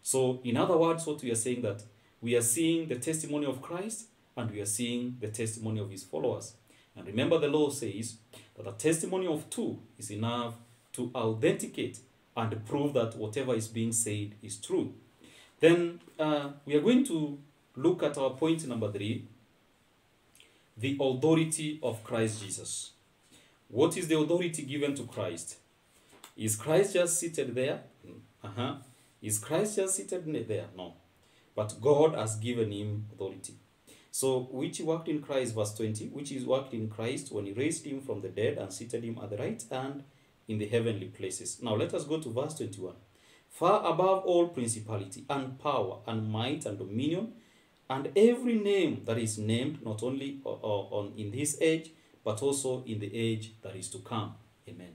So, in other words, what we are saying, that we are seeing the testimony of Christ and we are seeing the testimony of his followers. And remember, the law says that a testimony of two is enough to authenticate and prove that whatever is being said is true. Then we are going to look at our point number 3, the authority of Christ Jesus. What is the authority given to Christ? Is Christ just seated there? Is Christ just seated there? No. But God has given him authority. So, which worked in Christ, verse 20, which is worked in Christ when he raised him from the dead and seated him at the right hand in the heavenly places. Now, let us go to verse 21. Far above all principality and power and might and dominion and every name that is named, not only in this age, but also in the age that is to come. Amen.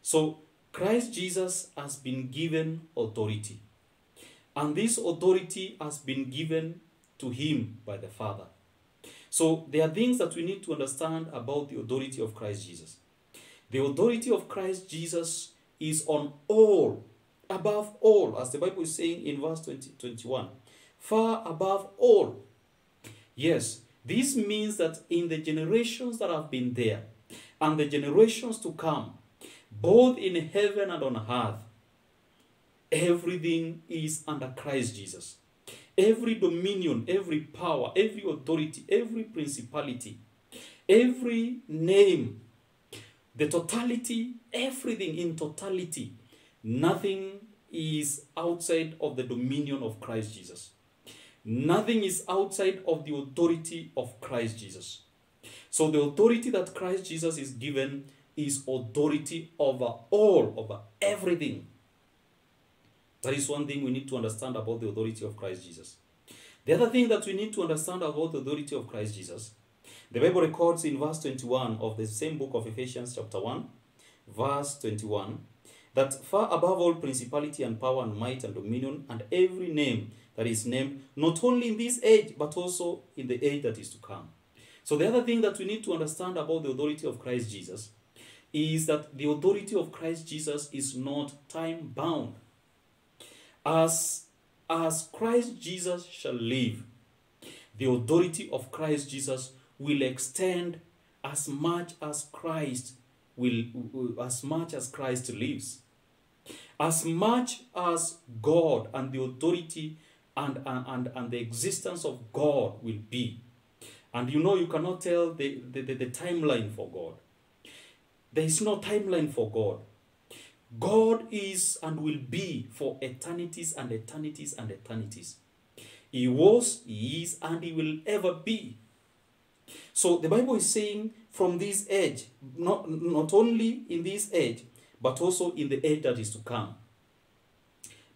So, Christ Jesus has been given authority. And this authority has been given to him by the Father. So there are things that we need to understand about the authority of Christ Jesus. The authority of Christ Jesus is on all, above all, as the Bible is saying in verse 21. Far above all. Yes, This means that in the generations that have been there and the generations to come, both in heaven and on earth, everything is under Christ Jesus. Every dominion, every power, every authority, every principality, every name, the totality, everything in totality, nothing is outside of the dominion of Christ Jesus. Nothing is outside of the authority of Christ Jesus. So the authority that Christ Jesus is given is authority over all, over everything. That is one thing we need to understand about the authority of Christ Jesus. The other thing that we need to understand about the authority of Christ Jesus, the Bible records in verse 21 of the same book of Ephesians chapter 1, verse 21, that far above all principality and power and might and dominion and every name that is named, not only in this age, but also in the age that is to come. So the other thing that we need to understand about the authority of Christ Jesus is that the authority of Christ Jesus is not time-bound. As Christ Jesus shall live, the authority of Christ Jesus will extend as much as Christ lives. As much as God and the authority and the existence of God will be. And you cannot tell the timeline for God. There is no timeline for God. God is and will be for eternities and eternities and eternities. He was, He is, and He will ever be. So the Bible is saying from this age, not only in this age, but also in the age that is to come.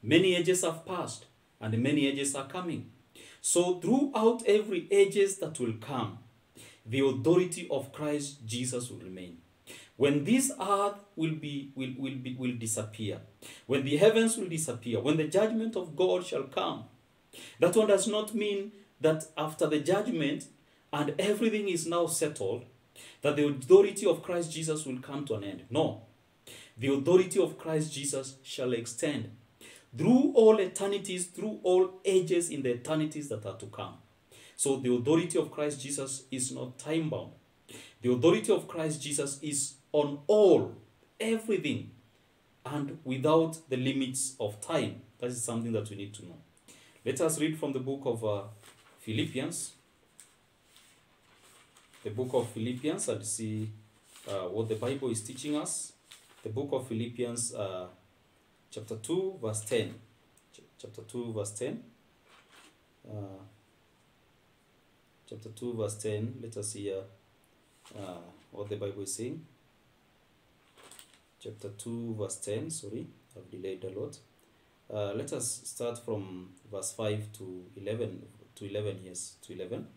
Many ages have passed, and many ages are coming. So throughout every ages that will come, the authority of Christ Jesus will remain. When this earth will disappear, when the heavens will disappear, when the judgment of God shall come, that one does not mean that after the judgment and everything is now settled, that the authority of Christ Jesus will come to an end. No. The authority of Christ Jesus shall extend through all eternities, through all ages in the eternities that are to come. So the authority of Christ Jesus is not time-bound. The authority of Christ Jesus is on all, everything, and without the limits of time. That is something that we need to know. Let us read from the book of Philippians. The book of Philippians, and see what the Bible is teaching us. The book of Philippians, chapter 2, verse 10. Chapter 2, verse 10. Chapter 2, verse 10. Let us see what the Bible is saying. Chapter 2, verse 10. Sorry, I've delayed a lot. Let us start from verse 5 to 11. Yes, to 11.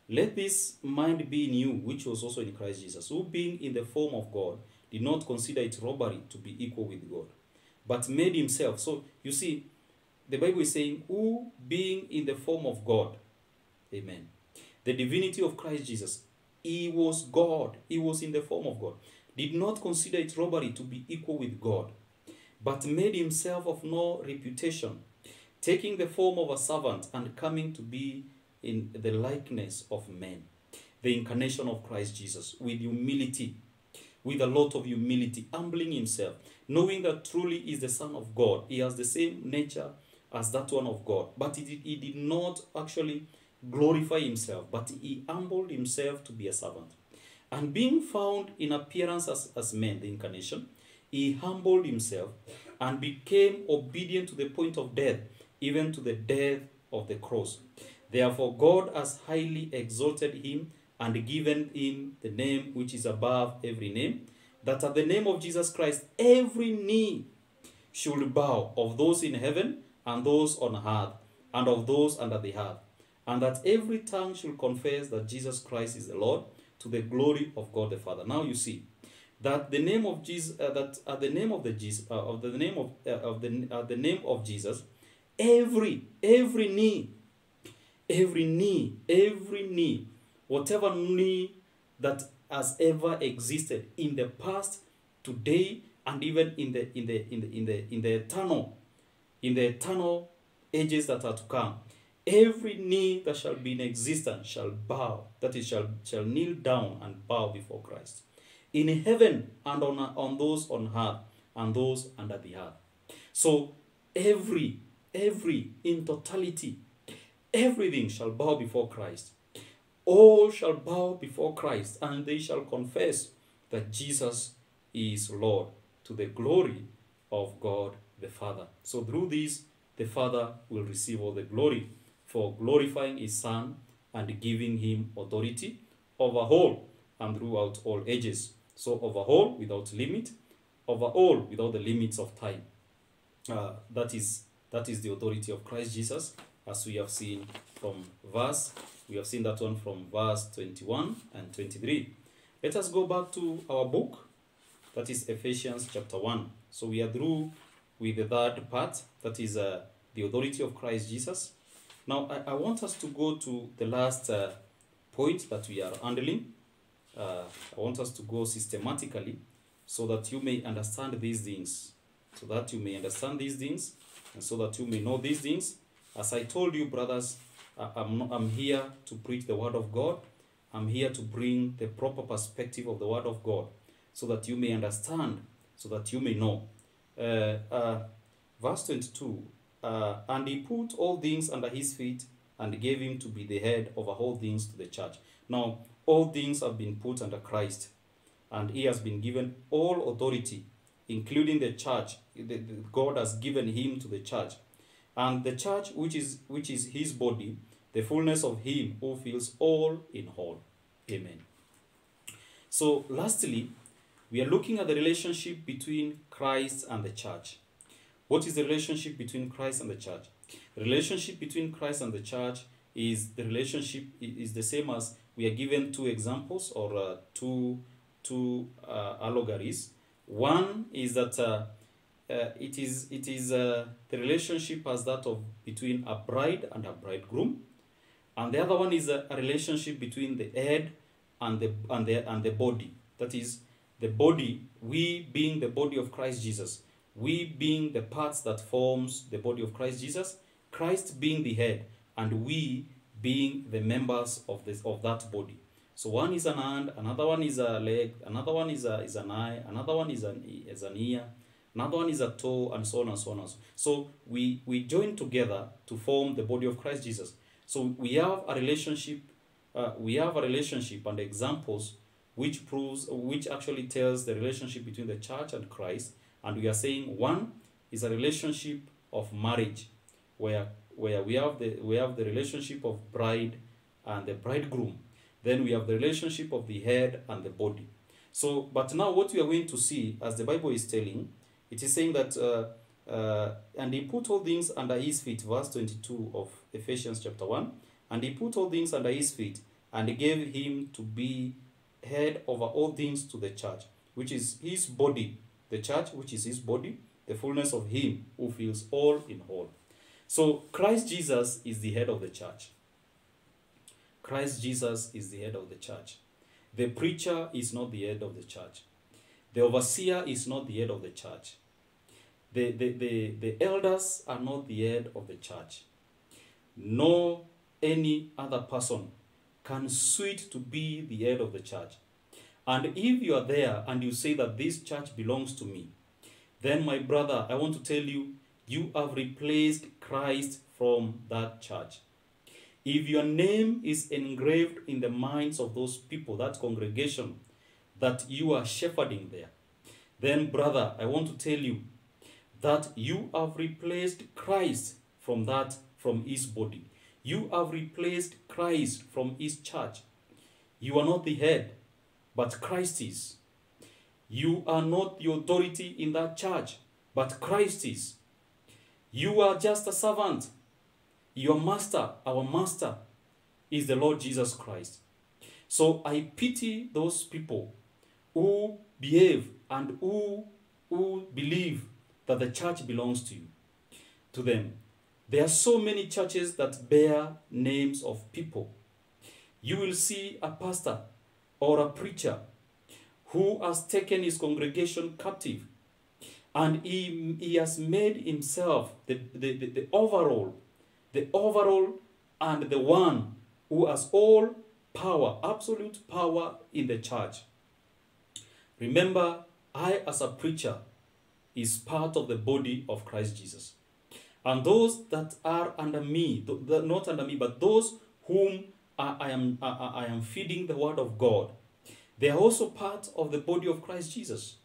Let this mind be in you, which was also in Christ Jesus, who being in the form of God, did not consider it robbery to be equal with God, but made himself. So, you see, the Bible is saying, who being in the form of God, amen, the divinity of Christ Jesus, he was God, he was in the form of God, did not consider it robbery to be equal with God, but made himself of no reputation, taking the form of a servant and coming to be in the likeness of men. The incarnation of Christ Jesus, with humility, with a lot of humility, humbling himself, knowing that truly is the Son of God. He has the same nature as that one of God, but he did not actually glorify himself, but he humbled himself to be a servant. And being found in appearance as man, the incarnation, he humbled himself and became obedient to the point of death, even to the death of the cross. Therefore God has highly exalted him and given him the name which is above every name, that at the name of Jesus Christ every knee should bow, of those in heaven and those on earth and of those under the earth, and that every tongue should confess that Jesus Christ is the Lord, to the glory of God the Father. Now you see that the name of Jesus, that at the name of the name of Jesus, every knee, whatever knee that has ever existed in the past, today, and even in the eternal ages that are to come, every knee that shall be in existence shall bow, that is, shall kneel down and bow before Christ. In heaven and on those on earth and those under the earth. So every in totality, everything shall bow before Christ. All shall bow before Christ, and they shall confess that Jesus is Lord, to the glory of God the Father. So through this, the Father will receive all the glory for glorifying his Son and giving him authority over all and throughout all ages. So over all without limit, over all without the limits of time. That is the authority of Christ Jesus, as we have seen from we have seen that one from verse 21 and 23. Let us go back to our book, that is Ephesians chapter 1. So we are through with the third part, that is the authority of Christ Jesus. Now I want us to go to the last point that we are handling. I want us to go systematically so that you may understand these things. So that you may understand these things and so that you may know these things. As I told you, brothers, I'm here to preach the word of God. I'm here to bring the proper perspective of the word of God so that you may understand, so that you may know. Verse 22, and he put all things under his feet and gave him to be the head over all things to the church. Now, all things have been put under Christ, and he has been given all authority, including the church. God has given him to the church. And the church, which is his body, the fullness of him who fills all in all. Amen. So lastly, we are looking at the relationship between Christ and the church. What is the relationship between Christ and the church? The relationship between Christ and the church is the same as we are given two examples or two allegories. One is that it is the relationship as that of between a bride and a bridegroom, and the other one is a relationship between the head and the body. That is, the body, we being the body of Christ Jesus, we being the parts that forms the body of Christ Jesus, Christ being the head, and we being the members of that body. So one is an hand, another one is a leg, another one is an eye, another one is an ear, another one is a toe, and so on and so on. So we join together to form the body of Christ Jesus. So we have a relationship. And examples which actually tells the relationship between the church and Christ. And we are saying one is a relationship of marriage, where we have the relationship of bride and the bridegroom. Then we have the relationship of the head and the body. So, but now what we are going to see, as the Bible is telling, it is saying that, and he put all things under his feet, verse 22 of Ephesians chapter 1, and he put all things under his feet, and he gave him to be head over all things to the church, which is his body, the church, which is his body, the fullness of him who fills all in all. So Christ Jesus is the head of the church. Christ Jesus is the head of the church. The preacher is not the head of the church. The overseer is not the head of the church. The elders are not the head of the church. No any other person can suit to be the head of the church. And if you are there and you say that this church belongs to me, then my brother, I want to tell you, you have replaced Christ from that church. If your name is engraved in the minds of those people, that congregation, that you are shepherding there, then brother, I want to tell you that you have replaced Christ from his body. You have replaced Christ from his church. You are not the head, but Christ is. You are not the authority in that church, but Christ is. You are just a servant. Your master, our master, is the Lord Jesus Christ. So I pity those people who behave and who believe that the church belongs to them. There are so many churches that bear names of people. You will see a pastor or a preacher who has taken his congregation captive, and he has made himself the overall and the one who has all power, absolute power in the church. Remember, I as a preacher is part of the body of Christ Jesus. And those that are under me, not under me, but those whom I am feeding the word of God, they are also part of the body of Christ Jesus.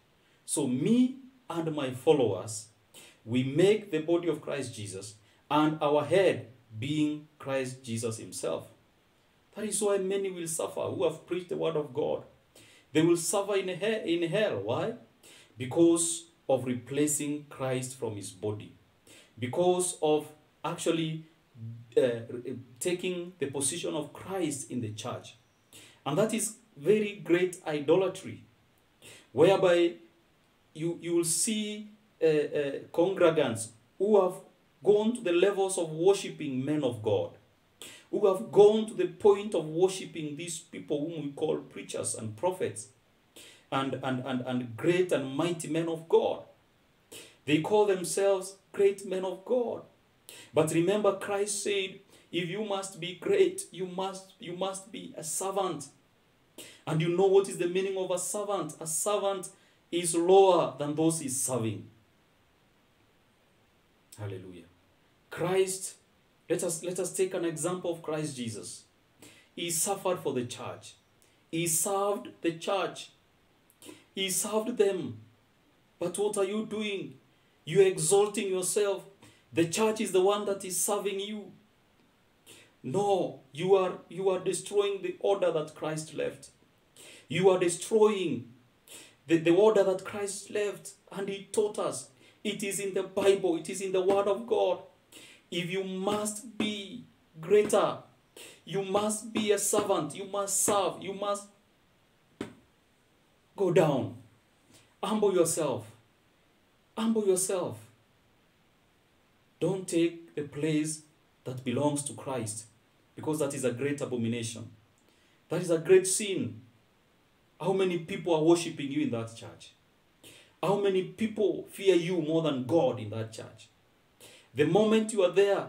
So me and my followers, we make the body of Christ Jesus, and our head being Christ Jesus himself. That is why many will suffer who have preached the word of God. They will suffer in hell. Why? Because of replacing Christ from his body. Because of actually taking the position of Christ in the church. And that is very great idolatry, whereby you will see congregants who have gone to the levels of worshipping men of God, who have gone to the point of worshipping these people whom we call preachers and prophets and great and mighty men of God. They call themselves great men of God. But remember, Christ said, if you must be great, you must be a servant. And you know what is the meaning of a servant? A servant is lower than those he's serving. Hallelujah. Christ, let us take an example of Christ Jesus. He suffered for the church. He served the church. He served them. But what are you doing? You're exalting yourself. The church is the one that is serving you. No, you are destroying the order that Christ left. You are destroying the order that Christ left, and he taught us. It is in the Bible. It is in the Word of God. If you must be greater, you must be a servant. You must serve. You must go down. Humble yourself. Humble yourself. Don't take the place that belongs to Christ, because that is a great abomination. That is a great sin. How many people are worshiping you in that church? How many people fear you more than God in that church? The moment you are there,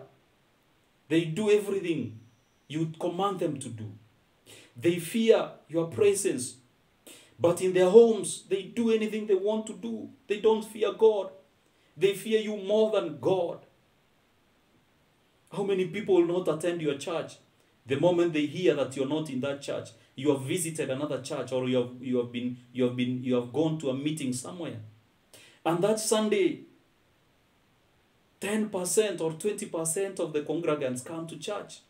they do everything you command them to do. They fear your presence. But in their homes, they do anything they want to do. They don't fear God. They fear you more than God. How many people will not attend your church? The moment they hear that you're not in that church, you have visited another church, or you have gone to a meeting somewhere. And that Sunday, 10% or 20% of the congregants come to church.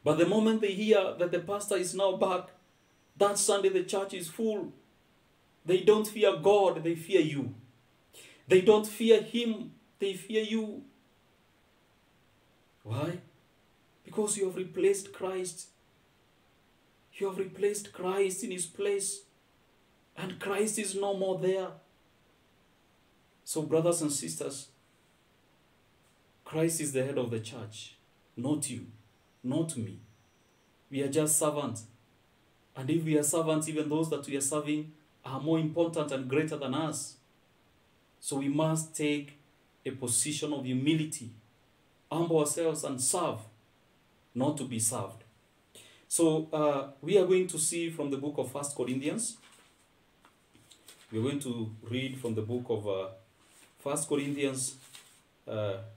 But the moment they hear that the pastor is now back, that Sunday the church is full. They don't fear God, they fear you. They don't fear him, they fear you. Why? Because you have replaced Christ. You have replaced Christ in his place. And Christ is no more there. So brothers and sisters, Christ is the head of the church. Not you. Not me. We are just servants. And if we are servants, even those that we are serving are more important and greater than us. So we must take a position of humility. Humble ourselves and serve, not to be served. So we are going to see from the book of 1 Corinthians. We are going to read from the book of 1 Corinthians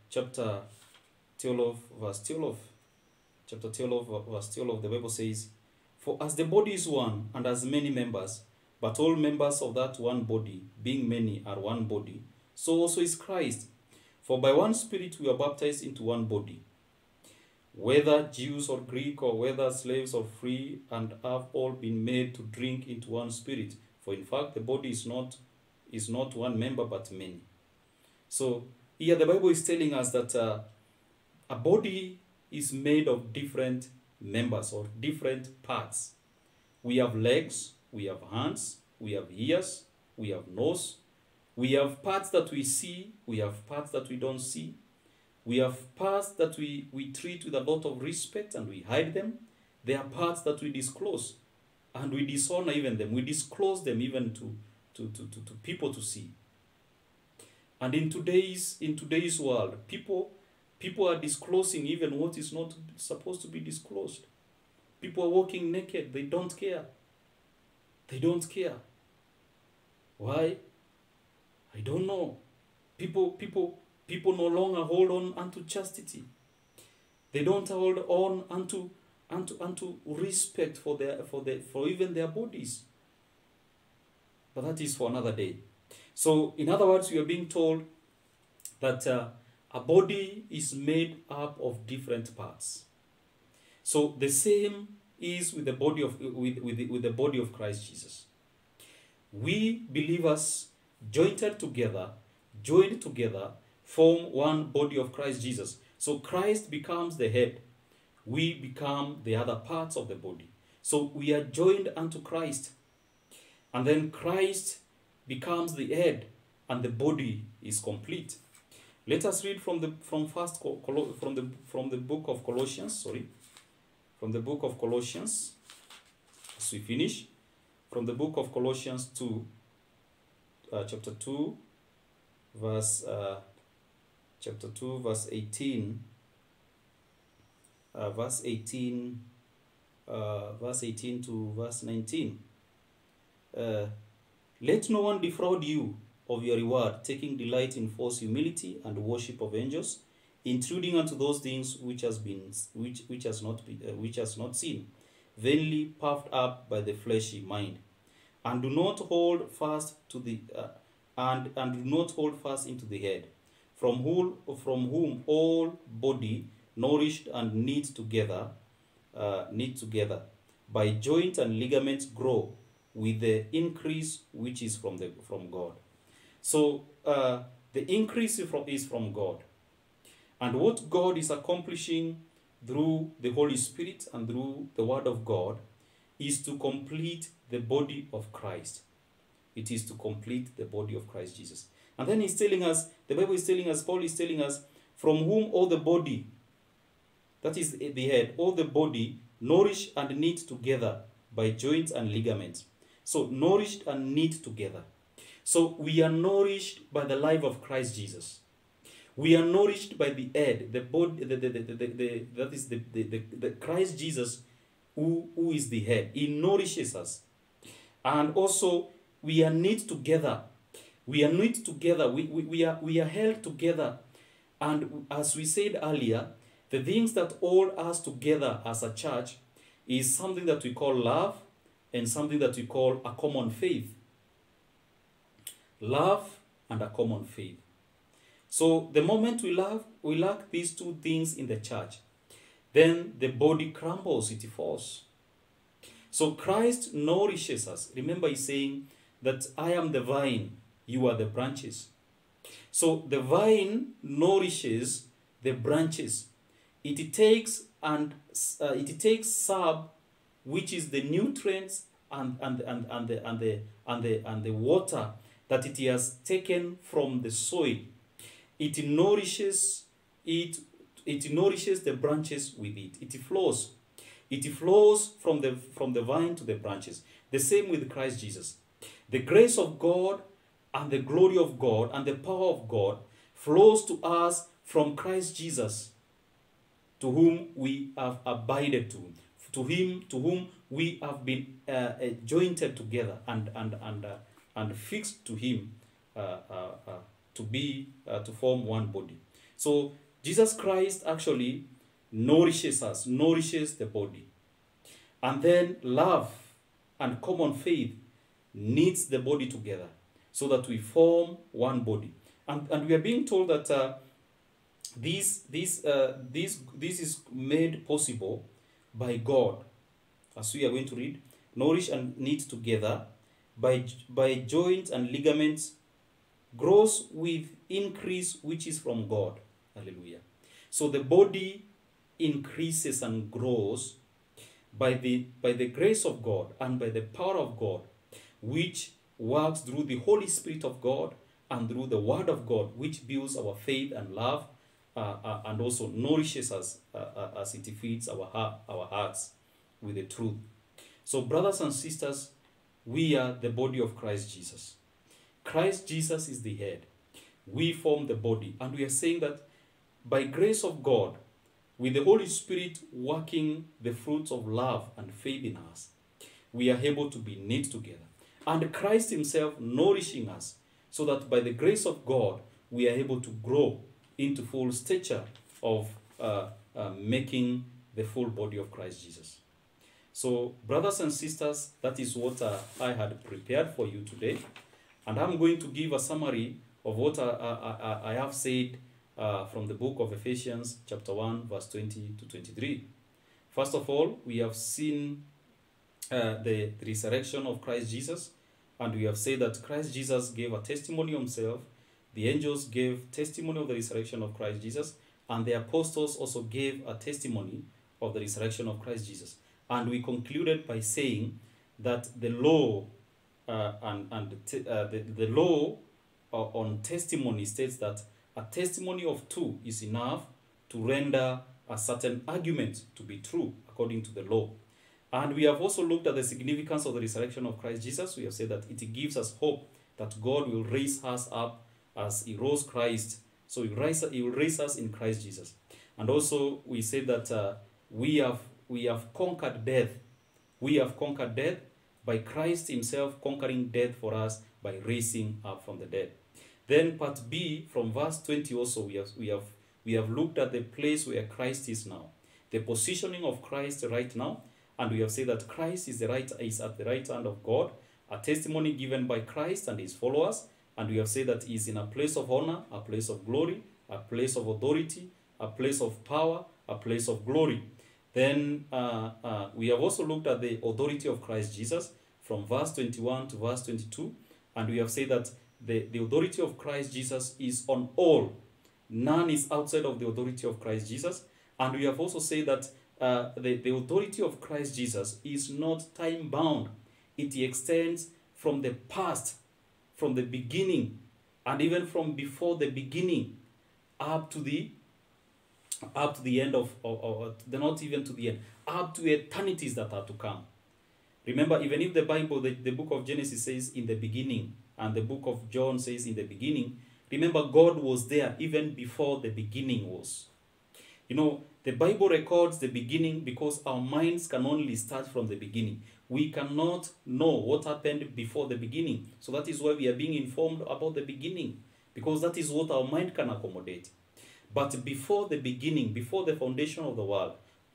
chapter 12, verse 12. Chapter 12, verse 12, the Bible says, "For as the body is one and has many members, but all members of that one body, being many, are one body, so also is Christ. For by one Spirit we are baptized into one body, whether Jews or Greek, or whether slaves or free, and have all been made to drink into one Spirit. For in fact the body is not one member but many." So here the Bible is telling us that a body is made of different members or different parts. We have legs, we have hands, we have ears, we have nose. We have parts that we see, we have parts that we don't see. We have parts that we treat with a lot of respect and we hide them. There are parts that we disclose and we dishonor even them. We disclose them even to people to see. And in today's world, people People are disclosing even what is not supposed to be disclosed. People are walking naked. They don't care. They don't care. Why? I don't know. People no longer hold on unto chastity. They don't hold on unto respect for even their bodies. But that is for another day. So, in other words, we are being told that a body is made up of different parts. So the same is with the body of with the body of Christ Jesus. We believers joined together, form one body of Christ Jesus. So Christ becomes the head. We become the other parts of the body. So we are joined unto Christ. And then Christ becomes the head and the body is complete. Let us read from the book of Colossians, From the book of Colossians, as we finish, from the book of Colossians 2, chapter 2, verse 18, verse 18 to verse 19. Let no one defraud you of your reward, taking delight in false humility and worship of angels, intruding unto those things which has not seen, vainly puffed up by the fleshy mind, and do not hold fast to the and do not hold fast into the head, from whom all body nourished and knit together by joint and ligaments grow with the increase which is from God. So the increase is from God. And what God is accomplishing through the Holy Spirit and through the Word of God is to complete the body of Christ. It is to complete the body of Christ Jesus. And then he's telling us, the Bible is telling us, Paul is telling us, from whom all the body, that is the head, all the body nourished and knit together by joints and ligaments. So nourished and knit together. So we are nourished by the life of Christ Jesus. We are nourished by the head, the body, that is the Christ Jesus, who is the head. He nourishes us. And also we are knit together. We are knit together. We are held together. And as we said earlier, the things that hold us together as a church is something that we call love and something that we call a common faith. Love and a common faith. So the moment we lack these two things in the church, then the body crumbles, it falls. So Christ nourishes us. Remember, he's saying that I am the vine, you are the branches. So the vine nourishes the branches. It takes sap, which is the nutrients and the water that it has taken from the soil. It nourishes the branches with it. It flows. It flows from the vine to the branches. The same with Christ Jesus. The grace of God and the glory of God and the power of God flows to us from Christ Jesus, to whom we have abided to whom we have been jointed together and fixed to him to form one body. So Jesus Christ actually nourishes us, nourishes the body. And then love and common faith knits the body together so that we form one body. And we are being told that this is made possible by God, as we are going to read. Nourish and knit together by joints and ligaments, grows with increase which is from God. Hallelujah. So the body increases and grows by the grace of God and by the power of God, which works through the Holy Spirit of God and through the Word of God, which builds our faith and love and also nourishes us as it feeds our hearts with the truth. So brothers and sisters, we are the body of Christ Jesus. Christ Jesus is the head. We form the body. And we are saying that by grace of God, with the Holy Spirit working the fruits of love and faith in us, we are able to be knit together. And Christ himself nourishing us, so that by the grace of God, we are able to grow into full stature of making the full body of Christ Jesus. So, brothers and sisters, that is what I had prepared for you today. And I'm going to give a summary of what I have said from the book of Ephesians, chapter 1, verse 20 to 23. First of all, we have seen the resurrection of Christ Jesus, and we have said that Christ Jesus gave a testimony of himself, the angels gave testimony of the resurrection of Christ Jesus, and the apostles also gave a testimony of the resurrection of Christ Jesus. And we concluded by saying that the law the law on testimony states that a testimony of two is enough to render a certain argument to be true according to the law. And we have also looked at the significance of the resurrection of Christ Jesus. We have said that it gives us hope that God will raise us up as he rose Christ. So he will raise us in Christ Jesus. And also we said that we have conquered death. We have conquered death by Christ himself conquering death for us by raising up from the dead. Then part B from verse 20 also we have looked at the place where Christ is now, the positioning of Christ right now, and we have said that Christ is at the right hand of God, a testimony given by Christ and his followers, and we have said that he is in a place of honor, a place of glory, a place of authority, a place of power, a place of glory. Then we have also looked at the authority of Christ Jesus from verse 21 to verse 22, and we have said that the authority of Christ Jesus is on all. None is outside of the authority of Christ Jesus. And we have also said that the authority of Christ Jesus is not time-bound. It extends from the past, from the beginning, and even from before the beginning up to the end not even to the end, up to eternities that are to come. Remember, even if the Bible, the book of Genesis says in the beginning, and the book of John says in the beginning, remember God was there even before the beginning was. You know, the Bible records the beginning because our minds can only start from the beginning. We cannot know what happened before the beginning. So that is why we are being informed about the beginning, because that is what our mind can accommodate. But before the beginning, before the foundation of the world,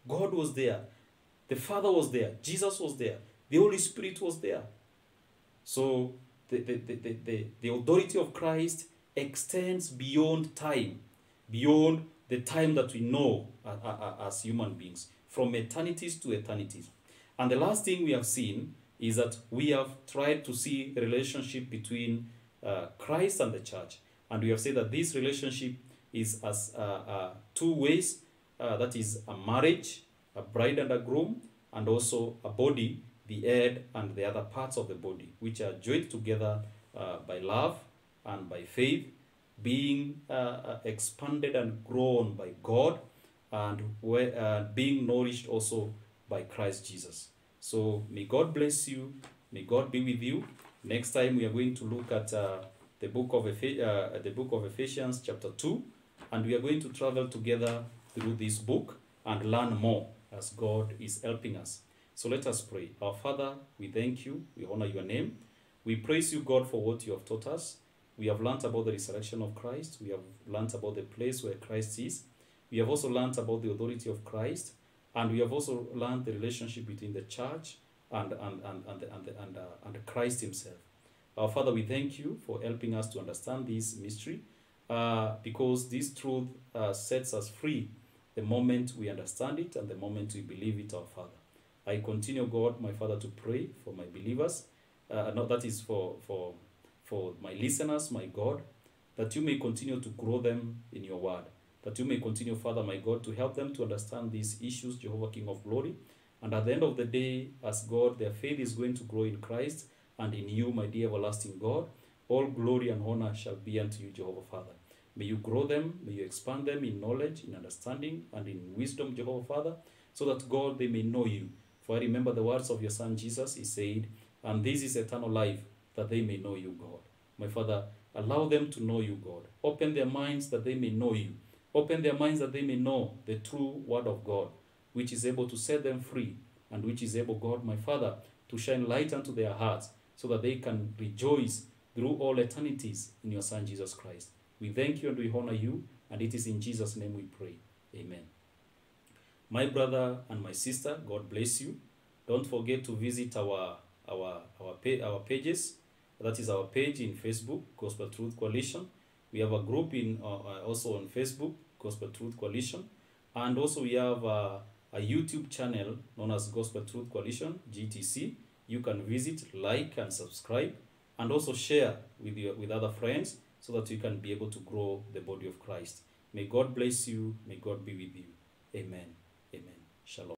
God was there. The Father was there. Jesus was there. The Holy Spirit was there. So the authority of Christ extends beyond time, beyond the time that we know as human beings, from eternities to eternities. And the last thing we have seen is that we have tried to see the relationship between Christ and the church. And we have said that this relationship is as two ways, that is a marriage, a bride and a groom, and also a body, the head and the other parts of the body, which are joined together by love and by faith, being expanded and grown by God, and being nourished also by Christ Jesus. So may God bless you. May God be with you. Next time we are going to look at the book of Ephesians chapter 2, and we are going to travel together through this book and learn more as God is helping us. So let us pray. Our Father, we thank you. We honor your name. We praise you, God, for what you have taught us. We have learnt about the resurrection of Christ. We have learnt about the place where Christ is. We have also learnt about the authority of Christ. And we have also learned the relationship between the church and Christ himself. Our Father, we thank you for helping us to understand this mystery, because this truth sets us free the moment we understand it and the moment we believe it, our Father. I continue, God, my Father, to pray for my believers. That is for my listeners, my God, that you may continue to grow them in your word. That you may continue, Father, my God, to help them to understand these issues, Jehovah, King of glory. And at the end of the day, as God, their faith is going to grow in Christ and in you, my dear everlasting God. All glory and honor shall be unto you, Jehovah, Father. May you grow them, may you expand them in knowledge, in understanding, and in wisdom, Jehovah, Father, so that, God, they may know you. For I remember the words of your Son, Jesus. He said, and this is eternal life, that they may know you, God. My Father, allow them to know you, God. Open their minds that they may know you. Open their minds that they may know the true word of God, which is able to set them free, and which is able, God, my Father, to shine light unto their hearts, so that they can rejoice through all eternities in your Son, Jesus Christ. We thank you and we honor you, and it is in Jesus' name we pray. Amen. My brother and my sister, God bless you. Don't forget to visit our pages. That is our page in Facebook, Gospel Truth Coalition. We have a group in also on Facebook, Gospel Truth Coalition. And also we have a YouTube channel known as Gospel Truth Coalition, GTC. You can visit, like, and subscribe, and also share with other friends, so that you can be able to grow the body of Christ. May God bless you. May God be with you. Amen. Amen. Shalom.